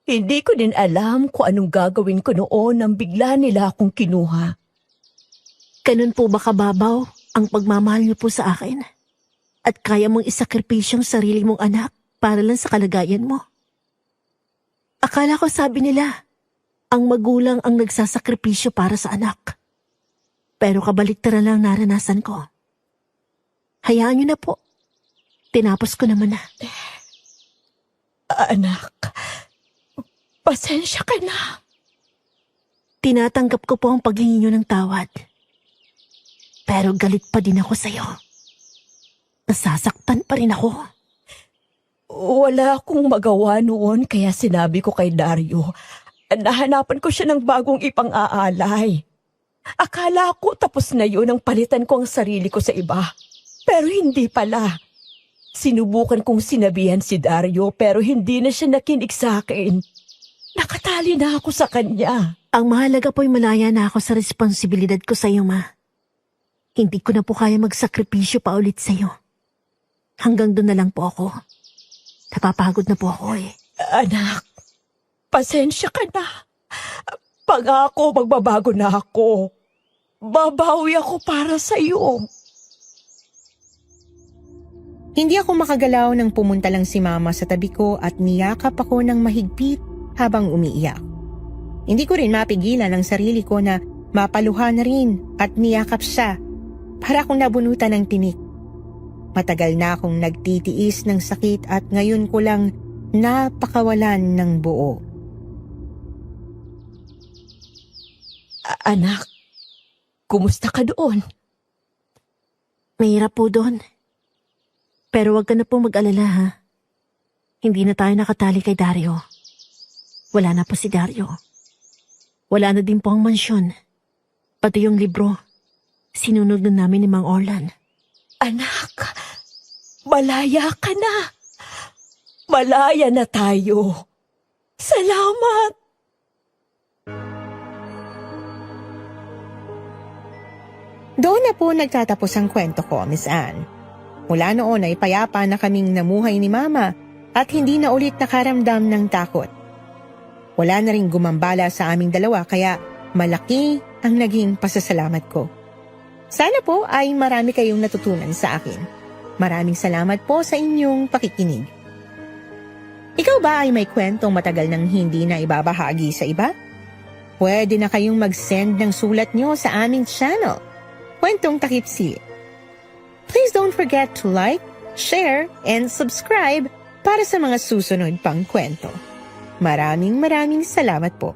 Hindi ko din alam kung anong gagawin ko noon nang bigla nila akong kinuha. Ganun po ba kababaw ang pagmamahal niyo po sa akin? At kaya mong isakripisyong sarili mong anak para lang sa kalagayan mo? Akala ko sabi nila, ang magulang ang nagsasakripisyo para sa anak. Pero kabaliktaran lang naranasan ko. Hayaan niyo na po. Tinapos ko naman na. Anak, pasensya ka na. Tinatanggap ko po ang paghingi niyo ng tawad. Pero galit pa din ako sa'yo. Nasasaktan pa rin ako. Wala akong magawa noon kaya sinabi ko kay Dario. Nahanapan ko siya ng bagong ipang-aalay. Akala ko tapos na yun ang palitan ko ang sarili ko sa iba. Pero hindi pala. Sinubukan kong sinabihan si Dario pero hindi na siya nakinig sa akin. Nakatali na ako sa kanya. Ang mahalaga po'y malaya na ako sa responsibilidad ko sa'yo, Ma. Hindi ko na po kaya magsakripisyo pa ulit sa'yo. Hanggang doon na lang po ako. Napapagod na po ako eh. Anak, pasensya ka na. Pangako, magbabago na ako. Babawi ako para sa'yo. Hindi ako makagalaw nang pumunta lang si Mama sa tabi ko at niyakap ako ng mahigpit habang umiiyak. Hindi ko rin mapigilan ang sarili ko na mapaluha na rin at niyakap siya para akong nabunutan ng tinik. Matagal na akong nagtitiis ng sakit at ngayon ko lang napakawalan ng buo. Anak, kumusta ka doon? Mahirap po doon. Pero wag ka na po mag-alala ha. Hindi na tayo nakatali kay Dario. Wala na po si Dario. Wala na din po ang mansyon. Pati yung libro. Sinunod na namin ni Mang Orlan. Anak, malaya ka na. Malaya na tayo. Salamat. Doon na po nagtatapos ang kwento ko, Miss Anne. Mula noon ay payapa na kaming namuhay ni Mama at hindi na ulit nakaramdam ng takot. Wala na rin gumambala sa aming dalawa kaya malaki ang naging pasasalamat ko. Sana po ay marami kayong natutunan sa akin. Maraming salamat po sa inyong pakikinig. Ikaw ba ay may kwentong matagal nang hindi na ibabahagi sa iba? Pwede na kayong mag-send ng sulat nyo sa aming channel, Kwentong Takip Silik. Please don't forget to like, share, and subscribe para sa mga susunod pang kwento. Maraming salamat po.